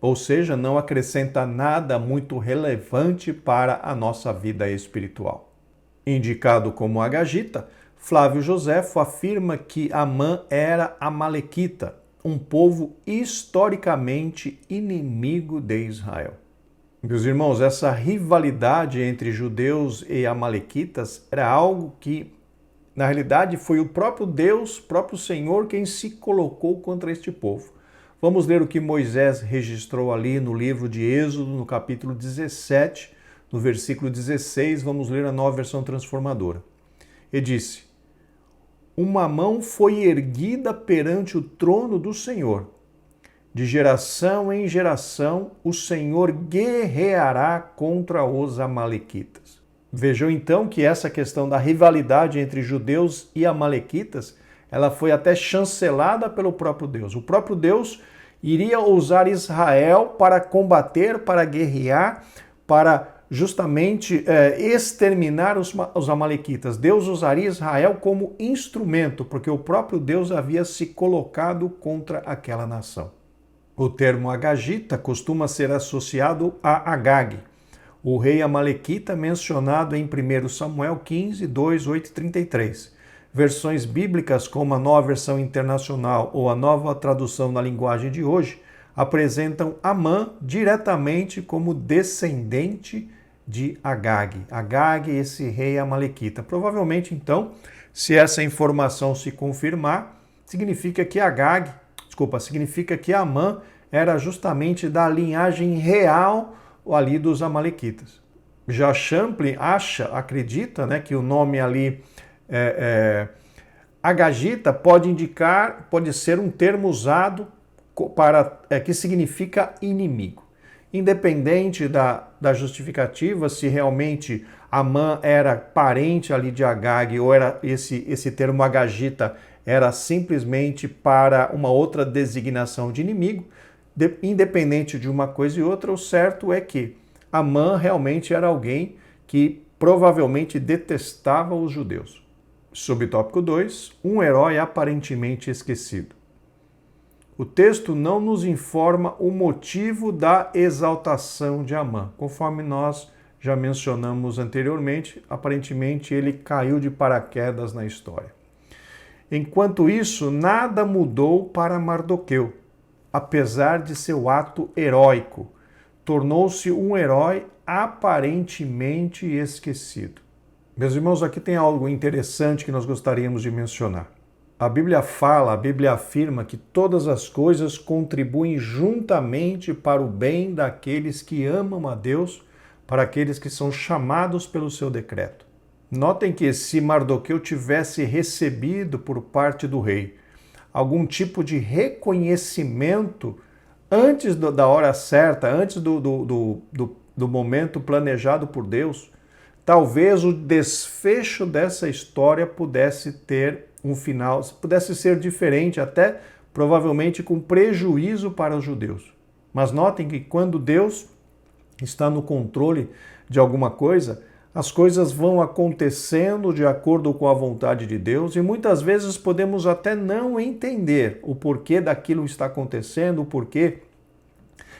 [SPEAKER 1] Ou seja, não acrescenta nada muito relevante para a nossa vida espiritual. Indicado como agagita, Flávio Joséfo afirma que Amã era amalequita, um povo historicamente inimigo de Israel. Meus irmãos, essa rivalidade entre judeus e amalequitas era algo que, na realidade, foi o próprio Deus, próprio Senhor, quem se colocou contra este povo. Vamos ler o que Moisés registrou ali no livro de Êxodo, no capítulo 17, no versículo 16, vamos ler a Nova Versão Transformadora. E disse: Uma mão foi erguida perante o trono do Senhor. De geração em geração, o Senhor guerreará contra os amalequitas. Vejam então que essa questão da rivalidade entre judeus e amalequitas, ela foi até chancelada pelo próprio Deus. O próprio Deus iria usar Israel para combater, para guerrear, para justamente exterminar os amalequitas. Deus usaria Israel como instrumento, porque o próprio Deus havia se colocado contra aquela nação. O termo agagita costuma ser associado a Agag, o rei amalequita mencionado em 1 Samuel 15, 2, 8 e 33. Versões bíblicas como a Nova Versão Internacional ou a Nova Tradução na Linguagem de Hoje apresentam Amã diretamente como descendente de Agag. Agag, esse rei amalequita. Provavelmente, então, se essa informação se confirmar, significa que Amã era justamente da linhagem real ali dos amalequitas. Já Champlin acredita, né, que o nome ali agagita pode ser um termo usado que significa inimigo. Independente da justificativa, se realmente Amã era parente ali de Agag ou era esse termo agagita era simplesmente para uma outra designação de inimigo, independente de uma coisa e outra, o certo é que Amã realmente era alguém que provavelmente detestava os judeus. Subtópico 2, um herói aparentemente esquecido. O texto não nos informa o motivo da exaltação de Amã. Conforme nós já mencionamos anteriormente, aparentemente ele caiu de paraquedas na história. Enquanto isso, nada mudou para Mardoqueu, apesar de seu ato heróico. Tornou-se um herói aparentemente esquecido. Meus irmãos, aqui tem algo interessante que nós gostaríamos de mencionar. A Bíblia afirma que todas as coisas contribuem juntamente para o bem daqueles que amam a Deus, para aqueles que são chamados pelo seu decreto. Notem que se Mardoqueu tivesse recebido por parte do rei algum tipo de reconhecimento antes da hora certa, antes do momento planejado por Deus, talvez o desfecho dessa história pudesse ter um final, pudesse ser diferente, até provavelmente com prejuízo para os judeus. Mas notem que quando Deus está no controle de alguma coisa, as coisas vão acontecendo de acordo com a vontade de Deus e muitas vezes podemos até não entender o porquê daquilo está acontecendo, o porquê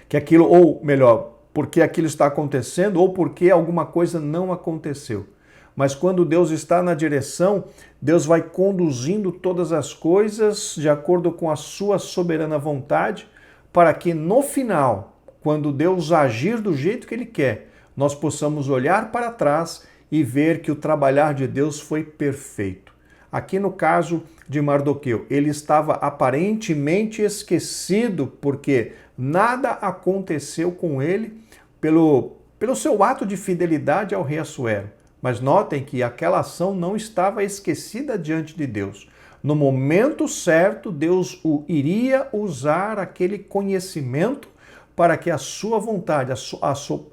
[SPEAKER 1] que aquilo, ou melhor, porque aquilo está acontecendo ou porque alguma coisa não aconteceu. Mas quando Deus está na direção, Deus vai conduzindo todas as coisas de acordo com a sua soberana vontade, para que no final, quando Deus agir do jeito que Ele quer, nós possamos olhar para trás e ver que o trabalhar de Deus foi perfeito. Aqui no caso de Mardoqueu, ele estava aparentemente esquecido porque nada aconteceu com ele pelo seu ato de fidelidade ao rei Assuero. Mas notem que aquela ação não estava esquecida diante de Deus. No momento certo, Deus iria usar aquele conhecimento para que a sua vontade,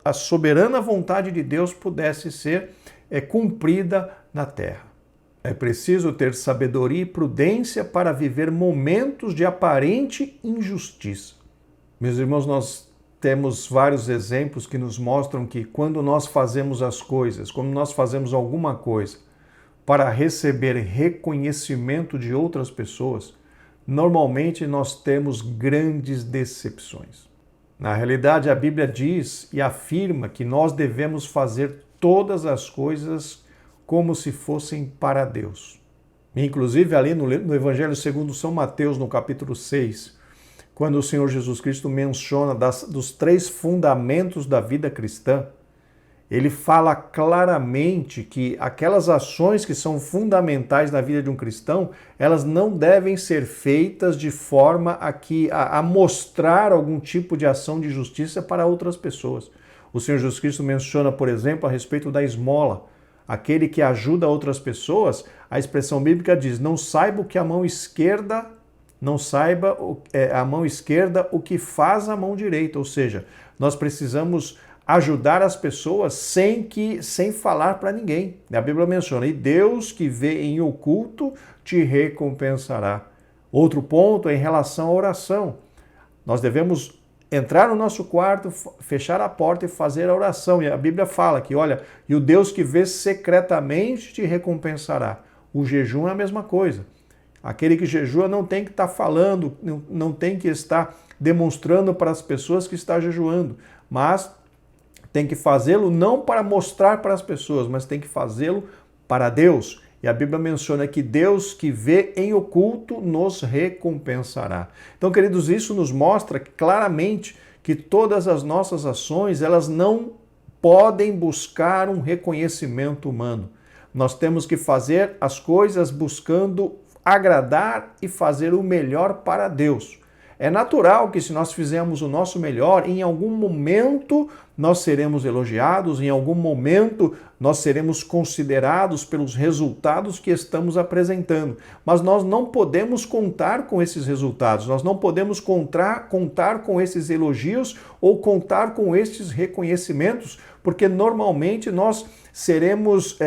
[SPEAKER 1] a soberana vontade de Deus pudesse ser cumprida na terra. É preciso ter sabedoria e prudência para viver momentos de aparente injustiça. Meus irmãos, nós temos vários exemplos que nos mostram que quando nós fazemos as coisas, quando nós fazemos alguma coisa para receber reconhecimento de outras pessoas, normalmente nós temos grandes decepções. Na realidade, a Bíblia diz e afirma que nós devemos fazer todas as coisas como se fossem para Deus. Inclusive, ali no Evangelho segundo São Mateus, no capítulo 6, quando o Senhor Jesus Cristo menciona dos 3 fundamentos da vida cristã, ele fala claramente que aquelas ações que são fundamentais na vida de um cristão, elas não devem ser feitas de forma a mostrar algum tipo de ação de justiça para outras pessoas. O Senhor Jesus Cristo menciona, por exemplo, a respeito da esmola. Aquele que ajuda outras pessoas, a expressão bíblica diz, não saiba o que a mão esquerda o que faz a mão direita. Ou seja, nós precisamos ajudar as pessoas sem falar para ninguém. A Bíblia menciona, e Deus que vê em oculto te recompensará. Outro ponto é em relação à oração. Nós devemos entrar no nosso quarto, fechar a porta e fazer a oração. E a Bíblia fala que, olha, e o Deus que vê secretamente te recompensará. O jejum é a mesma coisa. Aquele que jejua não tem que estar falando, não tem que estar demonstrando para as pessoas que está jejuando, mas tem que fazê-lo não para mostrar para as pessoas, mas tem que fazê-lo para Deus. E a Bíblia menciona que Deus que vê em oculto nos recompensará. Então, queridos, isso nos mostra claramente que todas as nossas ações, elas não podem buscar um reconhecimento humano. Nós temos que fazer as coisas buscando agradar e fazer o melhor para Deus. É natural que se nós fizermos o nosso melhor, em algum momento nós seremos elogiados, em algum momento nós seremos considerados pelos resultados que estamos apresentando. Mas nós não podemos contar com esses resultados, nós não podemos contar com esses elogios ou contar com esses reconhecimentos, porque normalmente nós seremos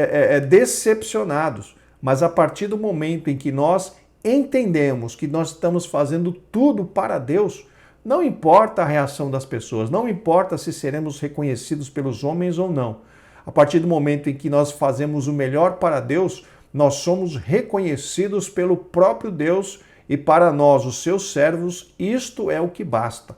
[SPEAKER 1] decepcionados. Mas a partir do momento em que nós entendemos que nós estamos fazendo tudo para Deus, não importa a reação das pessoas, não importa se seremos reconhecidos pelos homens ou não. A partir do momento em que nós fazemos o melhor para Deus, nós somos reconhecidos pelo próprio Deus e para nós, os seus servos, isto é o que basta.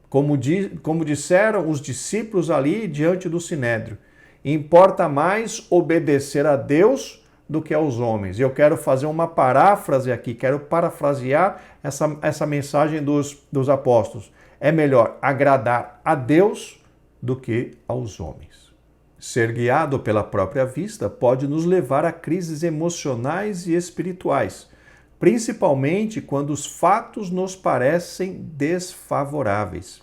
[SPEAKER 1] Como disseram os discípulos ali diante do Sinédrio, importa mais obedecer a Deus do que aos homens. E eu quero fazer uma paráfrase aqui, quero parafrasear essa mensagem dos apóstolos. É melhor agradar a Deus do que aos homens. Ser guiado pela própria vista pode nos levar a crises emocionais e espirituais, principalmente quando os fatos nos parecem desfavoráveis.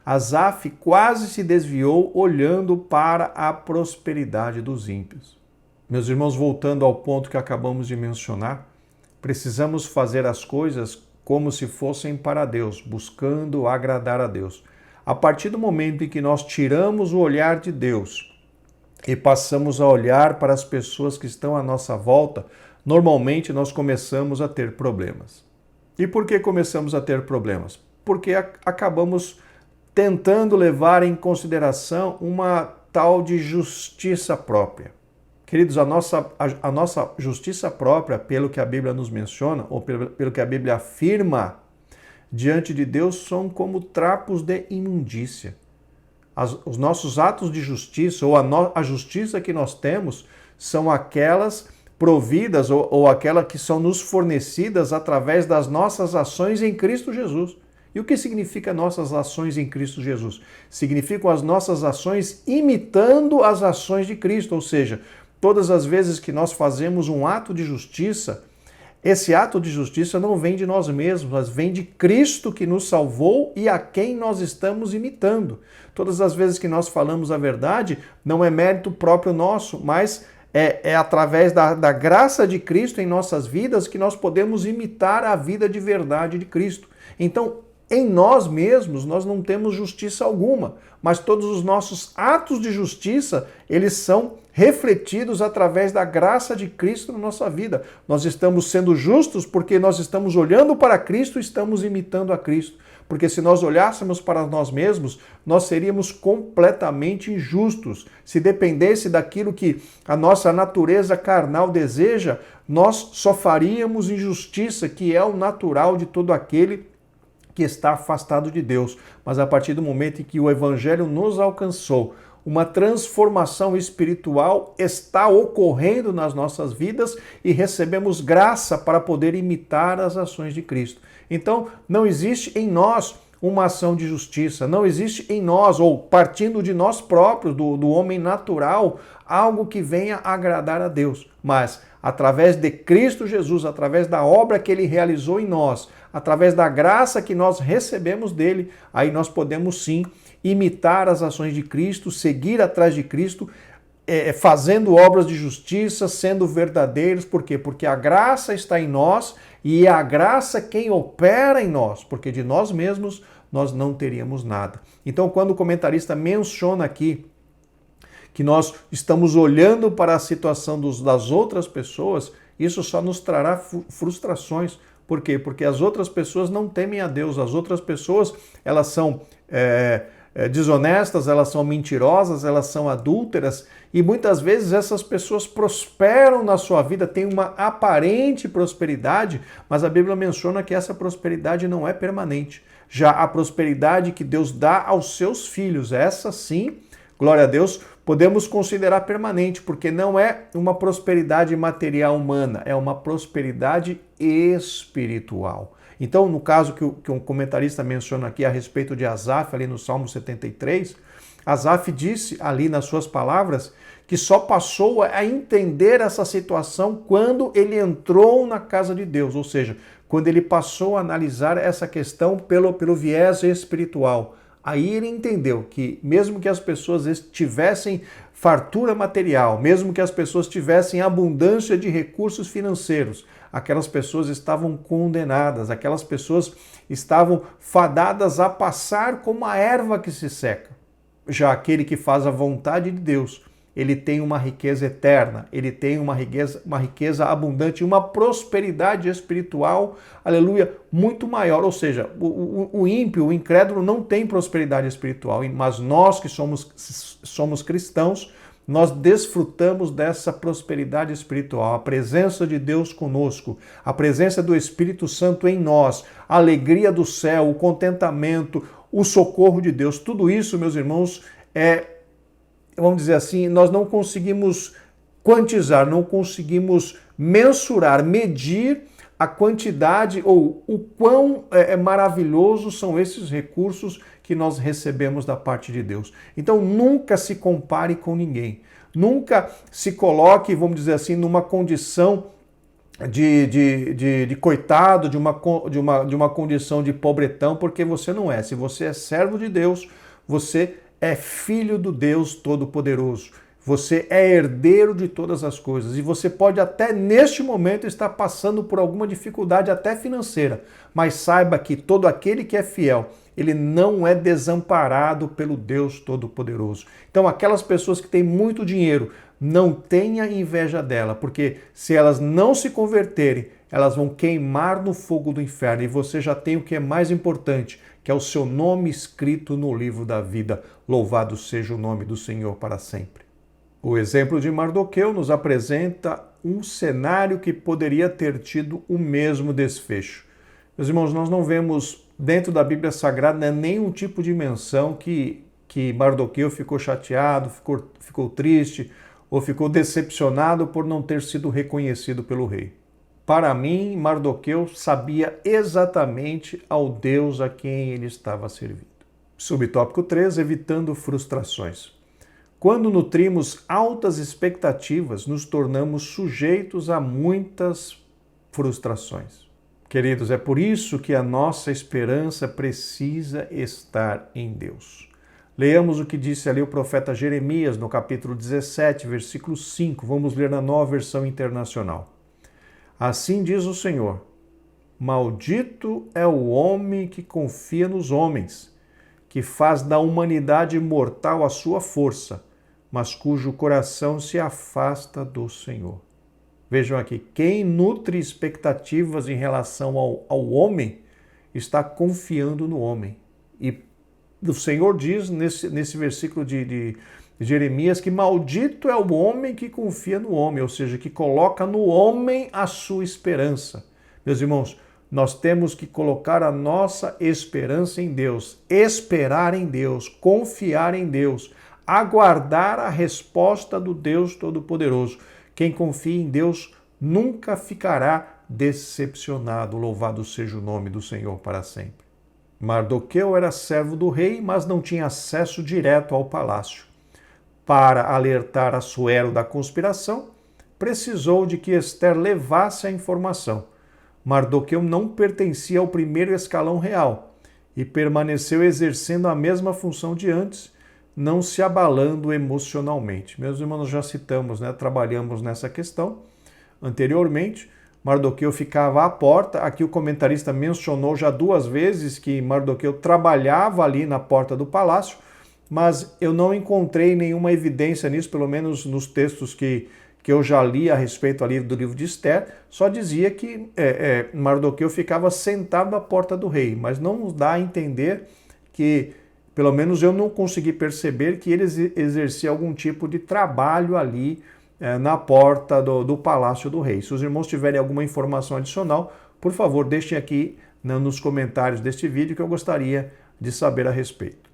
[SPEAKER 1] Asaf quase se desviou olhando para a prosperidade dos ímpios. Meus irmãos, voltando ao ponto que acabamos de mencionar, precisamos fazer as coisas como se fossem para Deus, buscando agradar a Deus. A partir do momento em que nós tiramos o olhar de Deus e passamos a olhar para as pessoas que estão à nossa volta, normalmente nós começamos a ter problemas. E por que começamos a ter problemas? Porque acabamos tentando levar em consideração uma tal de justiça própria. Queridos, a nossa justiça própria, pelo que a Bíblia nos menciona, ou pelo que a Bíblia afirma, diante de Deus são como trapos de imundícia. Os nossos atos de justiça, ou a justiça que nós temos, são aquelas providas ou aquelas que são nos fornecidas através das nossas ações em Cristo Jesus. E o que significa nossas ações em Cristo Jesus? Significam as nossas ações imitando as ações de Cristo, ou seja, todas as vezes que nós fazemos um ato de justiça, esse ato de justiça não vem de nós mesmos, mas vem de Cristo que nos salvou e a quem nós estamos imitando. Todas as vezes que nós falamos a verdade, não é mérito próprio nosso, mas é através da graça de Cristo em nossas vidas que nós podemos imitar a vida de verdade de Cristo. Então, em nós mesmos, nós não temos justiça alguma, mas todos os nossos atos de justiça, eles são refletidos através da graça de Cristo na nossa vida. Nós estamos sendo justos porque nós estamos olhando para Cristo e estamos imitando a Cristo. Porque se nós olhássemos para nós mesmos, nós seríamos completamente injustos. Se dependesse daquilo que a nossa natureza carnal deseja, nós só faríamos injustiça, que é o natural de todo aquele que está afastado de Deus. Mas a partir do momento em que o Evangelho nos alcançou, uma transformação espiritual está ocorrendo nas nossas vidas e recebemos graça para poder imitar as ações de Cristo. Então, não existe em nós uma ação de justiça, não existe em nós, ou partindo de nós próprios, do homem natural, algo que venha agradar a Deus. Mas, através de Cristo Jesus, através da obra que Ele realizou em nós, através da graça que nós recebemos dele, aí nós podemos sim imitar as ações de Cristo, seguir atrás de Cristo, fazendo obras de justiça, sendo verdadeiros. Por quê? Porque a graça está em nós e é a graça quem opera em nós, porque de nós mesmos nós não teríamos nada. Então, quando o comentarista menciona aqui que nós estamos olhando para a situação das outras pessoas, isso só nos trará frustrações. Por quê? Porque as outras pessoas não temem a Deus, as outras pessoas, elas são desonestas, elas são mentirosas, elas são adúlteras e muitas vezes essas pessoas prosperam na sua vida, têm uma aparente prosperidade, mas a Bíblia menciona que essa prosperidade não é permanente. Já a prosperidade que Deus dá aos seus filhos, essa sim, glória a Deus, podemos considerar permanente, porque não é uma prosperidade material humana, é uma prosperidade espiritual. Então, no caso que um comentarista menciona aqui a respeito de Asaf, ali no Salmo 73, Asaf disse ali nas suas palavras que só passou a entender essa situação quando ele entrou na casa de Deus, ou seja, quando ele passou a analisar essa questão pelo viés espiritual. Aí ele entendeu que mesmo que as pessoas tivessem fartura material, mesmo que as pessoas tivessem abundância de recursos financeiros, aquelas pessoas estavam condenadas, aquelas pessoas estavam fadadas a passar como a erva que se seca. Já aquele que faz a vontade de Deus, ele tem uma riqueza eterna, ele tem uma riqueza abundante, uma prosperidade espiritual, aleluia, muito maior. Ou seja, o ímpio, o incrédulo não tem prosperidade espiritual, mas nós que somos cristãos, nós desfrutamos dessa prosperidade espiritual, a presença de Deus conosco, a presença do Espírito Santo em nós, a alegria do céu, o contentamento, o socorro de Deus. Tudo isso, meus irmãos, vamos dizer assim, nós não conseguimos quantizar, não conseguimos mensurar, medir a quantidade ou o quão maravilhosos são esses recursos que nós recebemos da parte de Deus. Então nunca se compare com ninguém, nunca se coloque, vamos dizer assim, numa condição de coitado, de uma condição de pobretão, porque você não é. Se você é servo de Deus, você é filho do Deus Todo-Poderoso. Você é herdeiro de todas as coisas e você pode até neste momento estar passando por alguma dificuldade até financeira, mas saiba que todo aquele que é fiel, ele não é desamparado pelo Deus Todo-Poderoso. Então aquelas pessoas que têm muito dinheiro, não tenha inveja dela, porque se elas não se converterem, elas vão queimar no fogo do inferno e você já tem o que é mais importante, que é o seu nome escrito no livro da vida. Louvado seja o nome do Senhor para sempre. O exemplo de Mardoqueu nos apresenta um cenário que poderia ter tido o mesmo desfecho. Meus irmãos, nós não vemos dentro da Bíblia Sagrada nenhum tipo de menção que Mardoqueu ficou chateado, ficou triste ou ficou decepcionado por não ter sido reconhecido pelo rei. Para mim, Mardoqueu sabia exatamente ao Deus a quem ele estava servindo. Subtópico 3, evitando frustrações. Quando nutrimos altas expectativas, nos tornamos sujeitos a muitas frustrações. Queridos, é por isso que a nossa esperança precisa estar em Deus. Leamos o que disse ali o profeta Jeremias no capítulo 17, versículo 5. Vamos ler na Nova Versão Internacional. Assim diz o Senhor: maldito é o homem que confia nos homens, que faz da humanidade mortal a sua força, mas cujo coração se afasta do Senhor. Vejam aqui, quem nutre expectativas em relação ao homem, está confiando no homem. E o Senhor diz nesse versículo de Jeremias que maldito é o homem que confia no homem, ou seja, que coloca no homem a sua esperança. Meus irmãos, nós temos que colocar a nossa esperança em Deus, esperar em Deus, confiar em Deus, aguardar a resposta do Deus Todo-Poderoso. Quem confia em Deus nunca ficará decepcionado. Louvado seja o nome do Senhor para sempre. Mardoqueu era servo do rei, mas não tinha acesso direto ao palácio. Para alertar Assuero da conspiração, precisou de que Ester levasse a informação. Mardoqueu não pertencia ao primeiro escalão real e permaneceu exercendo a mesma função de antes, não se abalando emocionalmente. Meus irmãos, nós já citamos, trabalhamos nessa questão anteriormente. Mardoqueu ficava à porta. Aqui o comentarista mencionou já 2 vezes que Mardoqueu trabalhava ali na porta do palácio, mas eu não encontrei nenhuma evidência nisso, pelo menos nos textos que eu já li a respeito ali do livro de Ester, só dizia que Mardoqueu ficava sentado à porta do rei, mas não nos dá a entender que, pelo menos eu não consegui perceber que ele exercia algum tipo de trabalho ali na porta do palácio do rei. Se os irmãos tiverem alguma informação adicional, por favor, deixem aqui nos comentários deste vídeo que eu gostaria de saber a respeito.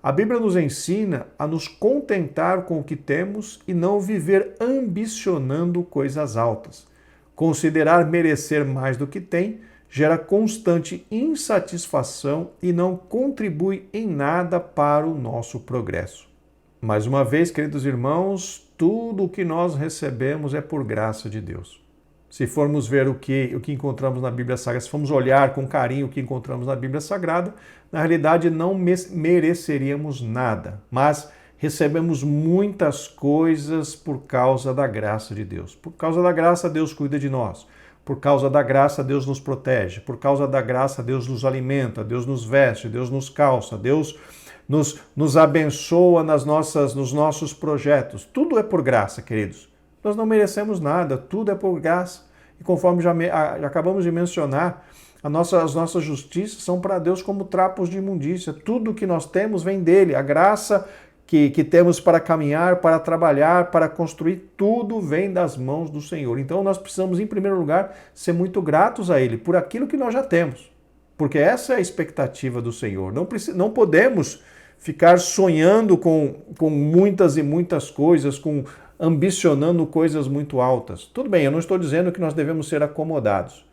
[SPEAKER 1] A Bíblia nos ensina a nos contentar com o que temos e não viver ambicionando coisas altas. Considerar merecer mais do que tem gera constante insatisfação e não contribui em nada para o nosso progresso. Mais uma vez, queridos irmãos, tudo o que nós recebemos é por graça de Deus. Se formos ver o que encontramos na Bíblia Sagrada, se formos olhar com carinho o que encontramos na Bíblia Sagrada, na realidade não mereceríamos nada, mas recebemos muitas coisas por causa da graça de Deus. Por causa da graça, Deus cuida de nós. Por causa da graça, Deus nos protege. Por causa da graça, Deus nos alimenta, Deus nos veste, Deus nos calça, Deus nos abençoa nos nossos projetos. Tudo é por graça, queridos. Nós não merecemos nada, tudo é por graça. E conforme já acabamos de mencionar, as nossas justiças são para Deus como trapos de imundícia. Tudo que nós temos vem dele. A graça que temos para caminhar, para trabalhar, para construir, tudo vem das mãos do Senhor. Então nós precisamos, em primeiro lugar, ser muito gratos a Ele por aquilo que nós já temos. Porque essa é a expectativa do Senhor. Não podemos ficar sonhando com muitas e muitas coisas, ambicionando coisas muito altas. Tudo bem, eu não estou dizendo que nós devemos ser acomodados,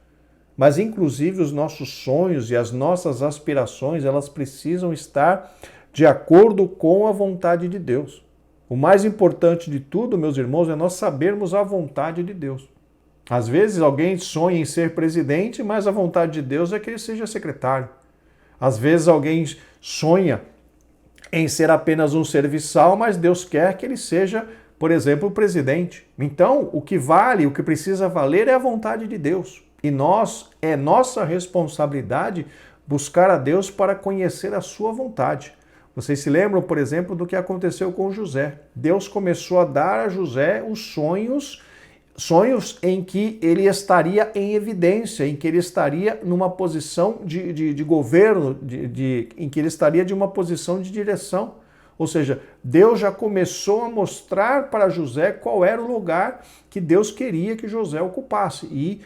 [SPEAKER 1] mas inclusive os nossos sonhos e as nossas aspirações, elas precisam estar de acordo com a vontade de Deus. O mais importante de tudo, meus irmãos, é nós sabermos a vontade de Deus. Às vezes alguém sonha em ser presidente, mas a vontade de Deus é que ele seja secretário. Às vezes alguém sonha em ser apenas um serviçal, mas Deus quer que ele seja, por exemplo, o presidente. Então, o que vale, o que precisa valer é a vontade de Deus. E é nossa responsabilidade buscar a Deus para conhecer a sua vontade. Vocês se lembram, por exemplo, do que aconteceu com José. Deus começou a dar a José os sonhos em que ele estaria em evidência, em que ele estaria numa posição de governo, em que ele estaria de uma posição de direção. Ou seja, Deus já começou a mostrar para José qual era o lugar que Deus queria que José ocupasse. E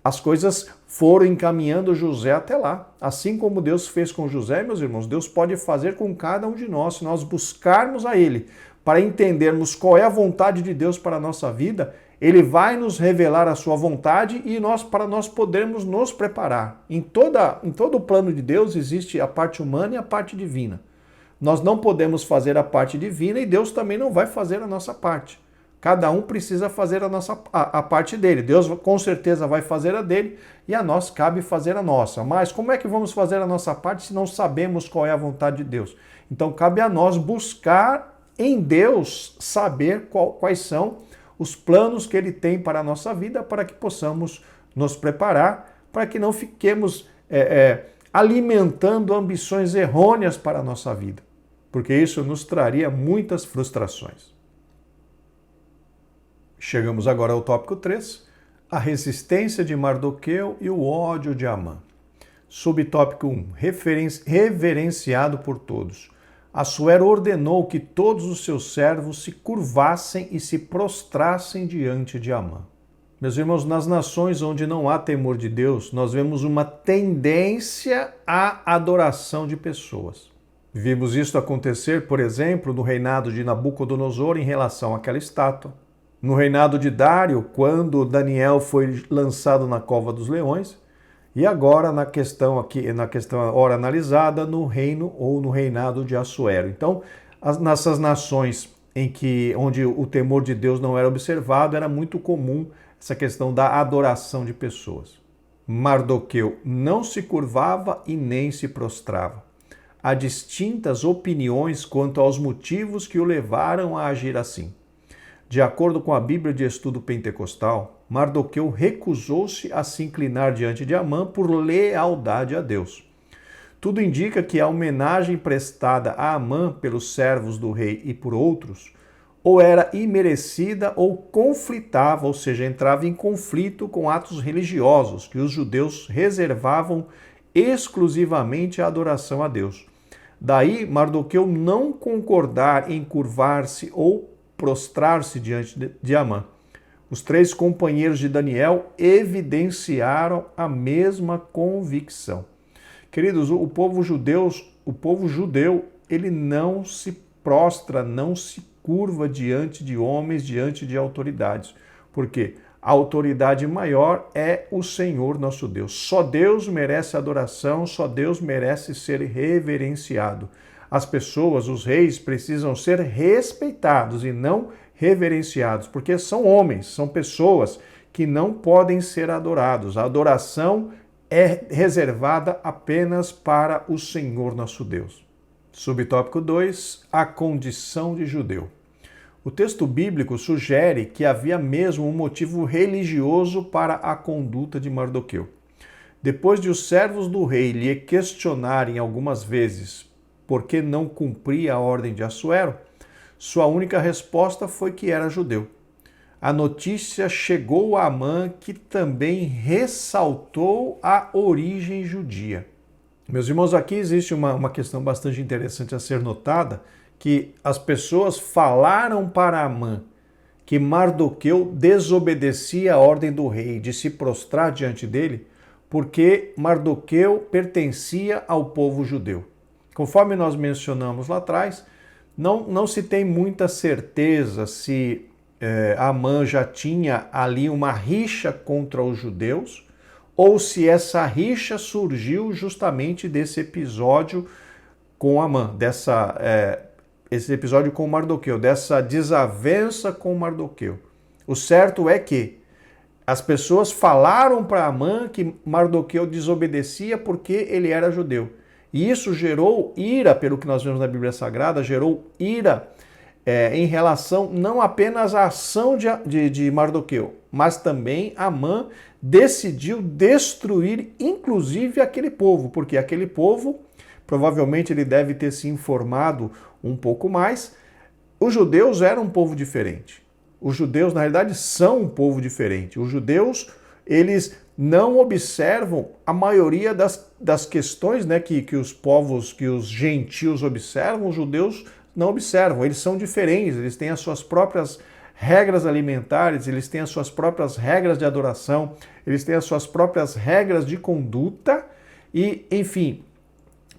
[SPEAKER 1] as coisas foram encaminhando José até lá. Assim como Deus fez com José, meus irmãos, Deus pode fazer com cada um de nós, se nós buscarmos a Ele para entendermos qual é a vontade de Deus para a nossa vida. Ele vai nos revelar a sua vontade e para nós podermos nos preparar. Em todo o plano de Deus existe a parte humana e a parte divina. Nós não podemos fazer a parte divina e Deus também não vai fazer a nossa parte. Cada um precisa fazer a parte dele. Deus com certeza vai fazer a dele e a nós cabe fazer a nossa. Mas como é que vamos fazer a nossa parte se não sabemos qual é a vontade de Deus? Então cabe a nós buscar em Deus saber quais são os planos que Ele tem para a nossa vida, para que possamos nos preparar, para que não fiquemos alimentando ambições errôneas para a nossa vida, porque isso nos traria muitas frustrações. Chegamos agora ao tópico 3, a resistência de Mardoqueu e o ódio de Amã. Subtópico 1, reverenciado por todos. Assuero ordenou que todos os seus servos se curvassem e se prostrassem diante de Amã. Meus irmãos, nas nações onde não há temor de Deus, nós vemos uma tendência à adoração de pessoas. Vimos isso acontecer, por exemplo, no reinado de Nabucodonosor em relação àquela estátua. No reinado de Dário, quando Daniel foi lançado na cova dos leões, e agora na questão ora analisada no reino ou no reinado de Assuero. Então, nessas nações onde o temor de Deus não era observado, era muito comum essa questão da adoração de pessoas. Mardoqueu não se curvava e nem se prostrava. Há distintas opiniões quanto aos motivos que o levaram a agir assim. De acordo com a Bíblia de Estudo Pentecostal, Mardoqueu recusou-se a se inclinar diante de Amã por lealdade a Deus. Tudo indica que a homenagem prestada a Amã pelos servos do rei e por outros, ou era imerecida ou conflitava, ou seja, entrava em conflito com atos religiosos que os judeus reservavam exclusivamente à adoração a Deus. Daí, Mardoqueu não concordar em curvar-se ou prostrar-se diante de Amã. Os 3 companheiros de Daniel evidenciaram a mesma convicção. Queridos, o povo judeu, ele não se prostra, não se curva diante de homens, diante de autoridades. Por quê? A autoridade maior é o Senhor nosso Deus. Só Deus merece adoração, só Deus merece ser reverenciado. As pessoas, os reis, precisam ser respeitados e não reverenciados, porque são homens, são pessoas que não podem ser adorados. A adoração é reservada apenas para o Senhor nosso Deus. Subtópico 2, a condição de judeu. O texto bíblico sugere que havia mesmo um motivo religioso para a conduta de Mardoqueu. Depois de os servos do rei lhe questionarem algumas vezes por que não cumpria a ordem de Assuero, sua única resposta foi que era judeu. A notícia chegou a Amã, que também ressaltou a origem judia. Meus irmãos, aqui existe uma questão bastante interessante a ser notada, que as pessoas falaram para Amã que Mardoqueu desobedecia a ordem do rei de se prostrar diante dele, porque Mardoqueu pertencia ao povo judeu. Conforme nós mencionamos lá atrás, não se tem muita certeza se Amã já tinha ali uma rixa contra os judeus, ou se essa rixa surgiu justamente desse episódio com Amã, esse episódio com Mardoqueu, dessa desavença com Mardoqueu. O certo é que as pessoas falaram para Amã que Mardoqueu desobedecia porque ele era judeu. E isso gerou ira, pelo que nós vemos na Bíblia Sagrada, gerou ira em relação não apenas à ação de Mardoqueu, mas também Amã decidiu destruir inclusive aquele povo, porque aquele povo, provavelmente ele deve ter se informado um pouco mais, os judeus eram um povo diferente. Os judeus, na realidade, são um povo diferente. Os judeus, eles não observam a maioria das questões, né, que os povos, que os gentios observam, os judeus não observam. Eles são diferentes, eles têm as suas próprias regras alimentares, eles têm as suas próprias regras de adoração, eles têm as suas próprias regras de conduta e, enfim,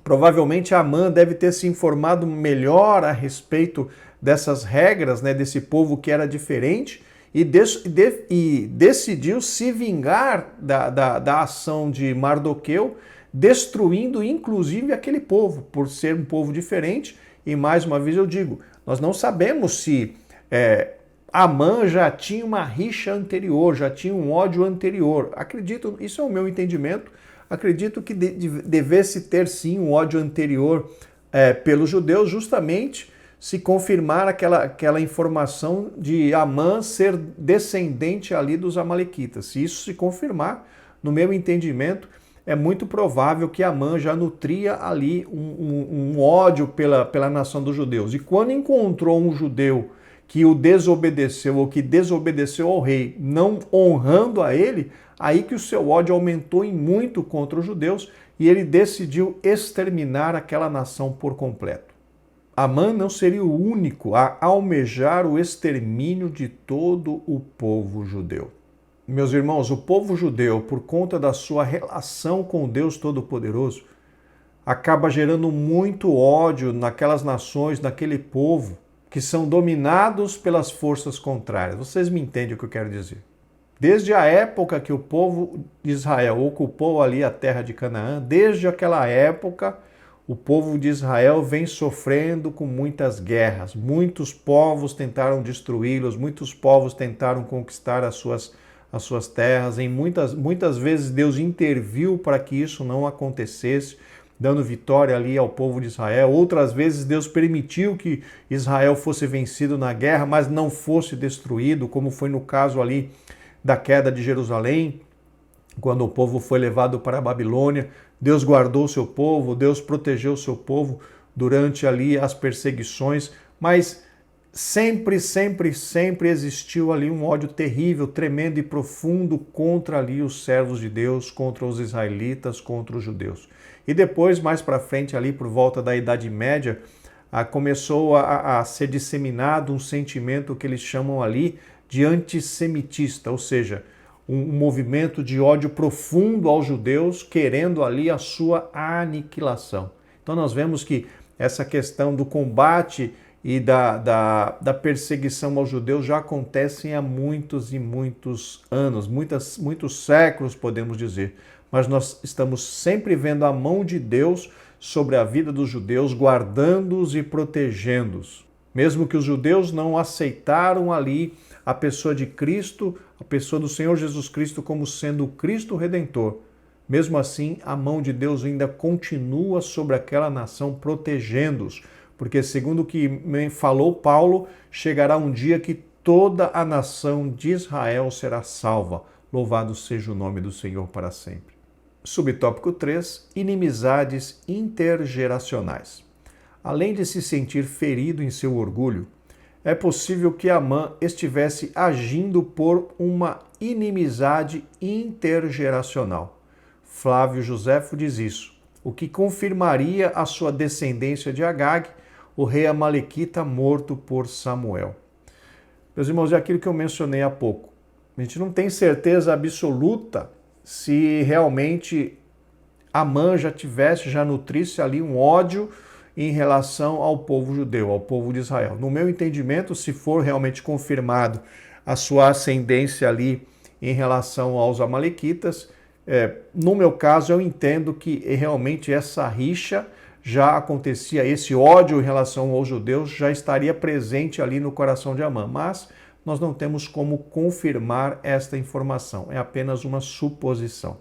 [SPEAKER 1] provavelmente Amã deve ter se informado melhor a respeito dessas regras, né, desse povo que era diferente e decidiu se vingar da ação de Mardoqueu, destruindo inclusive aquele povo, por ser um povo diferente. E mais uma vez eu digo, nós não sabemos se Amã já tinha uma rixa anterior, já tinha um ódio anterior. Acredito, isso é o meu entendimento, acredito que devesse ter sim um ódio anterior pelos judeus, justamente se confirmar aquela informação de Amã ser descendente ali dos amalequitas. Se isso se confirmar, no meu entendimento, é muito provável que Amã já nutria ali um ódio pela nação dos judeus. E quando encontrou um judeu que o desobedeceu ou que desobedeceu ao rei, não honrando a ele, aí que o seu ódio aumentou em muito contra os judeus e ele decidiu exterminar aquela nação por completo. Amã não seria o único a almejar o extermínio de todo o povo judeu. Meus irmãos, o povo judeu, por conta da sua relação com Deus Todo-Poderoso, acaba gerando muito ódio naquelas nações, naquele povo, que são dominados pelas forças contrárias. Vocês me entendem o que eu quero dizer? Desde a época que o povo de Israel ocupou ali a terra de Canaã, desde aquela época, o povo de Israel vem sofrendo com muitas guerras. Muitos povos tentaram destruí-los, muitos povos tentaram conquistar as suas terras. Muitas vezes Deus interviu para que isso não acontecesse, dando vitória ali ao povo de Israel. Outras vezes Deus permitiu que Israel fosse vencido na guerra, mas não fosse destruído, como foi no caso ali da queda de Jerusalém, quando o povo foi levado para a Babilônia. Deus guardou o seu povo, Deus protegeu o seu povo durante ali as perseguições, mas sempre existiu ali um ódio terrível, tremendo e profundo contra ali os servos de Deus, contra os israelitas, contra os judeus. E depois, mais para frente, ali por volta da Idade Média, começou a ser disseminado um sentimento que eles chamam ali de antissemitista, ou seja, um movimento de ódio profundo aos judeus, querendo ali a sua aniquilação. Então nós vemos que essa questão do combate e da perseguição aos judeus já acontecem há muitos e muitos anos, muitos séculos, podemos dizer. Mas nós estamos sempre vendo a mão de Deus sobre a vida dos judeus, guardando-os e protegendo-os. Mesmo que os judeus não aceitaram ali a pessoa de Cristo, a pessoa do Senhor Jesus Cristo como sendo o Cristo Redentor. Mesmo assim, a mão de Deus ainda continua sobre aquela nação, protegendo-os, porque segundo o que me falou Paulo, chegará um dia que toda a nação de Israel será salva. Louvado seja o nome do Senhor para sempre. Subtópico 3, inimizades intergeracionais. Além de se sentir ferido em seu orgulho, é possível que Amã estivesse agindo por uma inimizade intergeracional. Flávio Joséfo diz isso, o que confirmaria a sua descendência de Agag, o rei amalequita morto por Samuel. Meus irmãos, é aquilo que eu mencionei há pouco. A gente não tem certeza absoluta se realmente Amã já nutrisse ali um ódio em relação ao povo judeu, ao povo de Israel. No meu entendimento, se for realmente confirmado a sua ascendência ali em relação aos amalequitas, no meu caso eu entendo que realmente essa rixa já acontecia, esse ódio em relação aos judeus já estaria presente ali no coração de Amã, mas nós não temos como confirmar esta informação, é apenas uma suposição.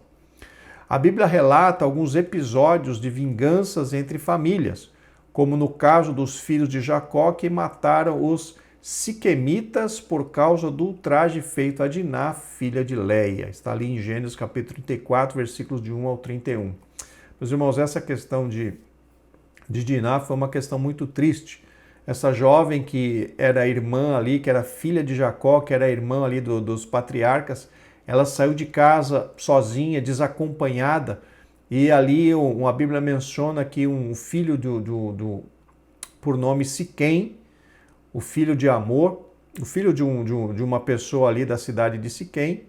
[SPEAKER 1] A Bíblia relata alguns episódios de vinganças entre famílias, como no caso dos filhos de Jacó que mataram os siquemitas por causa do ultraje feito a Diná, filha de Leia. Está ali em Gênesis capítulo 34, versículos de 1 ao 31. Meus irmãos, essa questão de Diná foi uma questão muito triste. Essa jovem que era irmã ali, que era filha de Jacó, que era irmã ali dos patriarcas, ela saiu de casa sozinha, desacompanhada, e ali a Bíblia menciona que um filho por nome Siquém, o filho de Amor, o filho de uma pessoa ali da cidade de Siquém,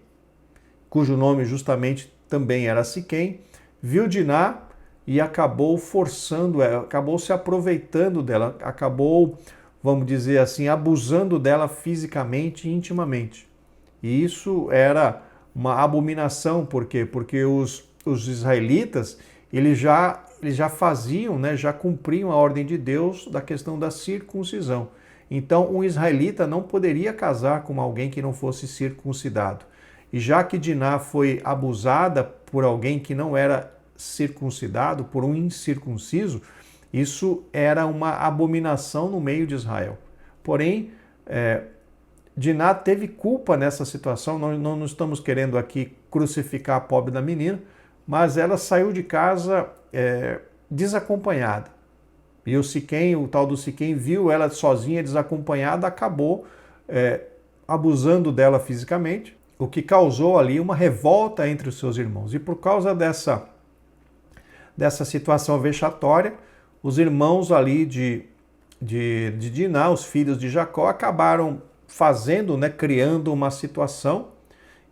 [SPEAKER 1] cujo nome justamente também era Siquém, viu Diná e acabou forçando ela, acabou se aproveitando dela, acabou, vamos dizer assim, abusando dela fisicamente e intimamente. E isso era uma abominação, por quê? Porque os israelitas, eles já faziam, né, já cumpriam a ordem de Deus da questão da circuncisão. Então, um israelita não poderia casar com alguém que não fosse circuncidado. E já que Diná foi abusada por alguém que não era circuncidado, por um incircunciso, isso era uma abominação no meio de Israel. Porém, Diná teve culpa nessa situação, não estamos querendo aqui crucificar a pobre da menina, mas ela saiu de casa desacompanhada. E o tal do Siquém, viu ela sozinha, desacompanhada, acabou abusando dela fisicamente, o que causou ali uma revolta entre os seus irmãos. E por causa dessa situação vexatória, os irmãos ali de Diná, os filhos de Jacó, acabaram criando uma situação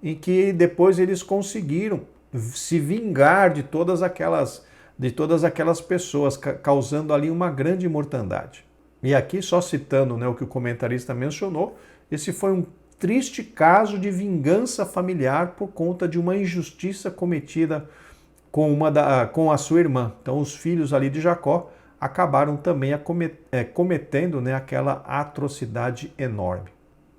[SPEAKER 1] em que depois eles conseguiram se vingar de todas aquelas pessoas, causando ali uma grande mortandade. E aqui, só citando, né, o que o comentarista mencionou, esse foi um triste caso de vingança familiar por conta de uma injustiça cometida com a sua irmã. Então, os filhos ali de Jacó acabaram também cometendo, né, aquela atrocidade enorme.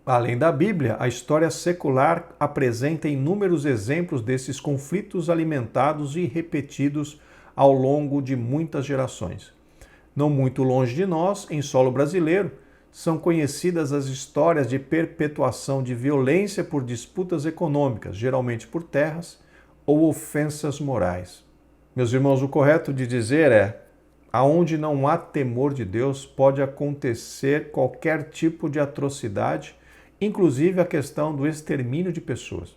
[SPEAKER 1] Além da Bíblia, a história secular apresenta inúmeros exemplos desses conflitos alimentados e repetidos ao longo de muitas gerações. Não muito longe de nós, em solo brasileiro, são conhecidas as histórias de perpetuação de violência por disputas econômicas, geralmente por terras, ou ofensas morais. Meus irmãos, o correto de dizer é: aonde não há temor de Deus, pode acontecer qualquer tipo de atrocidade, inclusive a questão do extermínio de pessoas.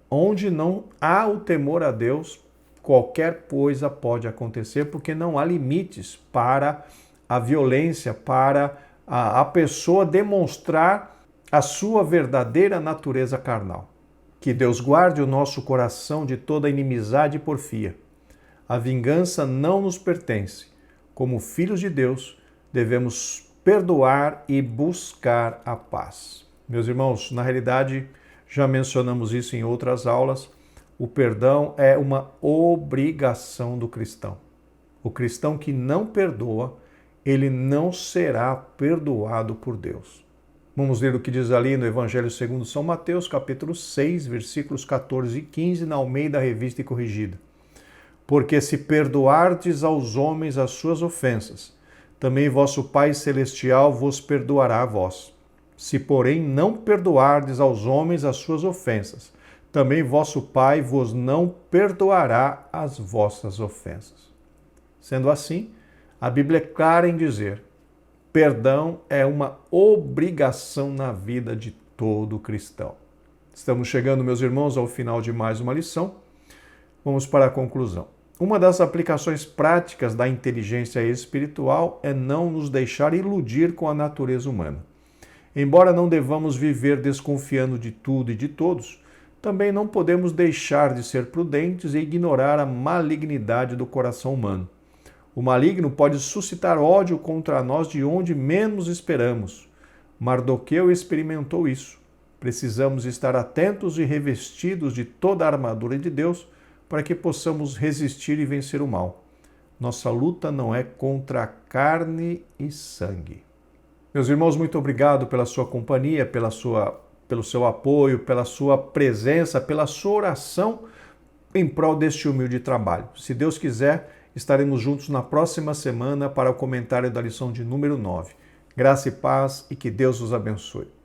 [SPEAKER 1] Onde não há o temor a Deus, qualquer coisa pode acontecer, porque não há limites para a violência, para a pessoa demonstrar a sua verdadeira natureza carnal. Que Deus guarde o nosso coração de toda inimizade e porfia. A vingança não nos pertence. Como filhos de Deus, devemos perdoar e buscar a paz. Meus irmãos, na realidade, já mencionamos isso em outras aulas, o perdão é uma obrigação do cristão. O cristão que não perdoa, ele não será perdoado por Deus. Vamos ler o que diz ali no Evangelho segundo São Mateus, capítulo 6, versículos 14 e 15, na Almeida Revista e Corrigida. Porque se perdoardes aos homens as suas ofensas, também vosso Pai Celestial vos perdoará a vós. Se, porém, não perdoardes aos homens as suas ofensas, também vosso Pai vos não perdoará as vossas ofensas. Sendo assim, a Bíblia é clara em dizer: perdão é uma obrigação na vida de todo cristão. Estamos chegando, meus irmãos, ao final de mais uma lição. Vamos para a conclusão. Uma das aplicações práticas da inteligência espiritual é não nos deixar iludir com a natureza humana. Embora não devamos viver desconfiando de tudo e de todos, também não podemos deixar de ser prudentes e ignorar a malignidade do coração humano. O maligno pode suscitar ódio contra nós de onde menos esperamos. Mardoqueu experimentou isso. Precisamos estar atentos e revestidos de toda a armadura de Deus para que possamos resistir e vencer o mal. Nossa luta não é contra a carne e sangue. Meus irmãos, muito obrigado pela sua companhia, pelo seu apoio, pela sua presença, pela sua oração em prol deste humilde trabalho. Se Deus quiser, estaremos juntos na próxima semana para o comentário da lição de número 9. Graça e paz e que Deus os abençoe.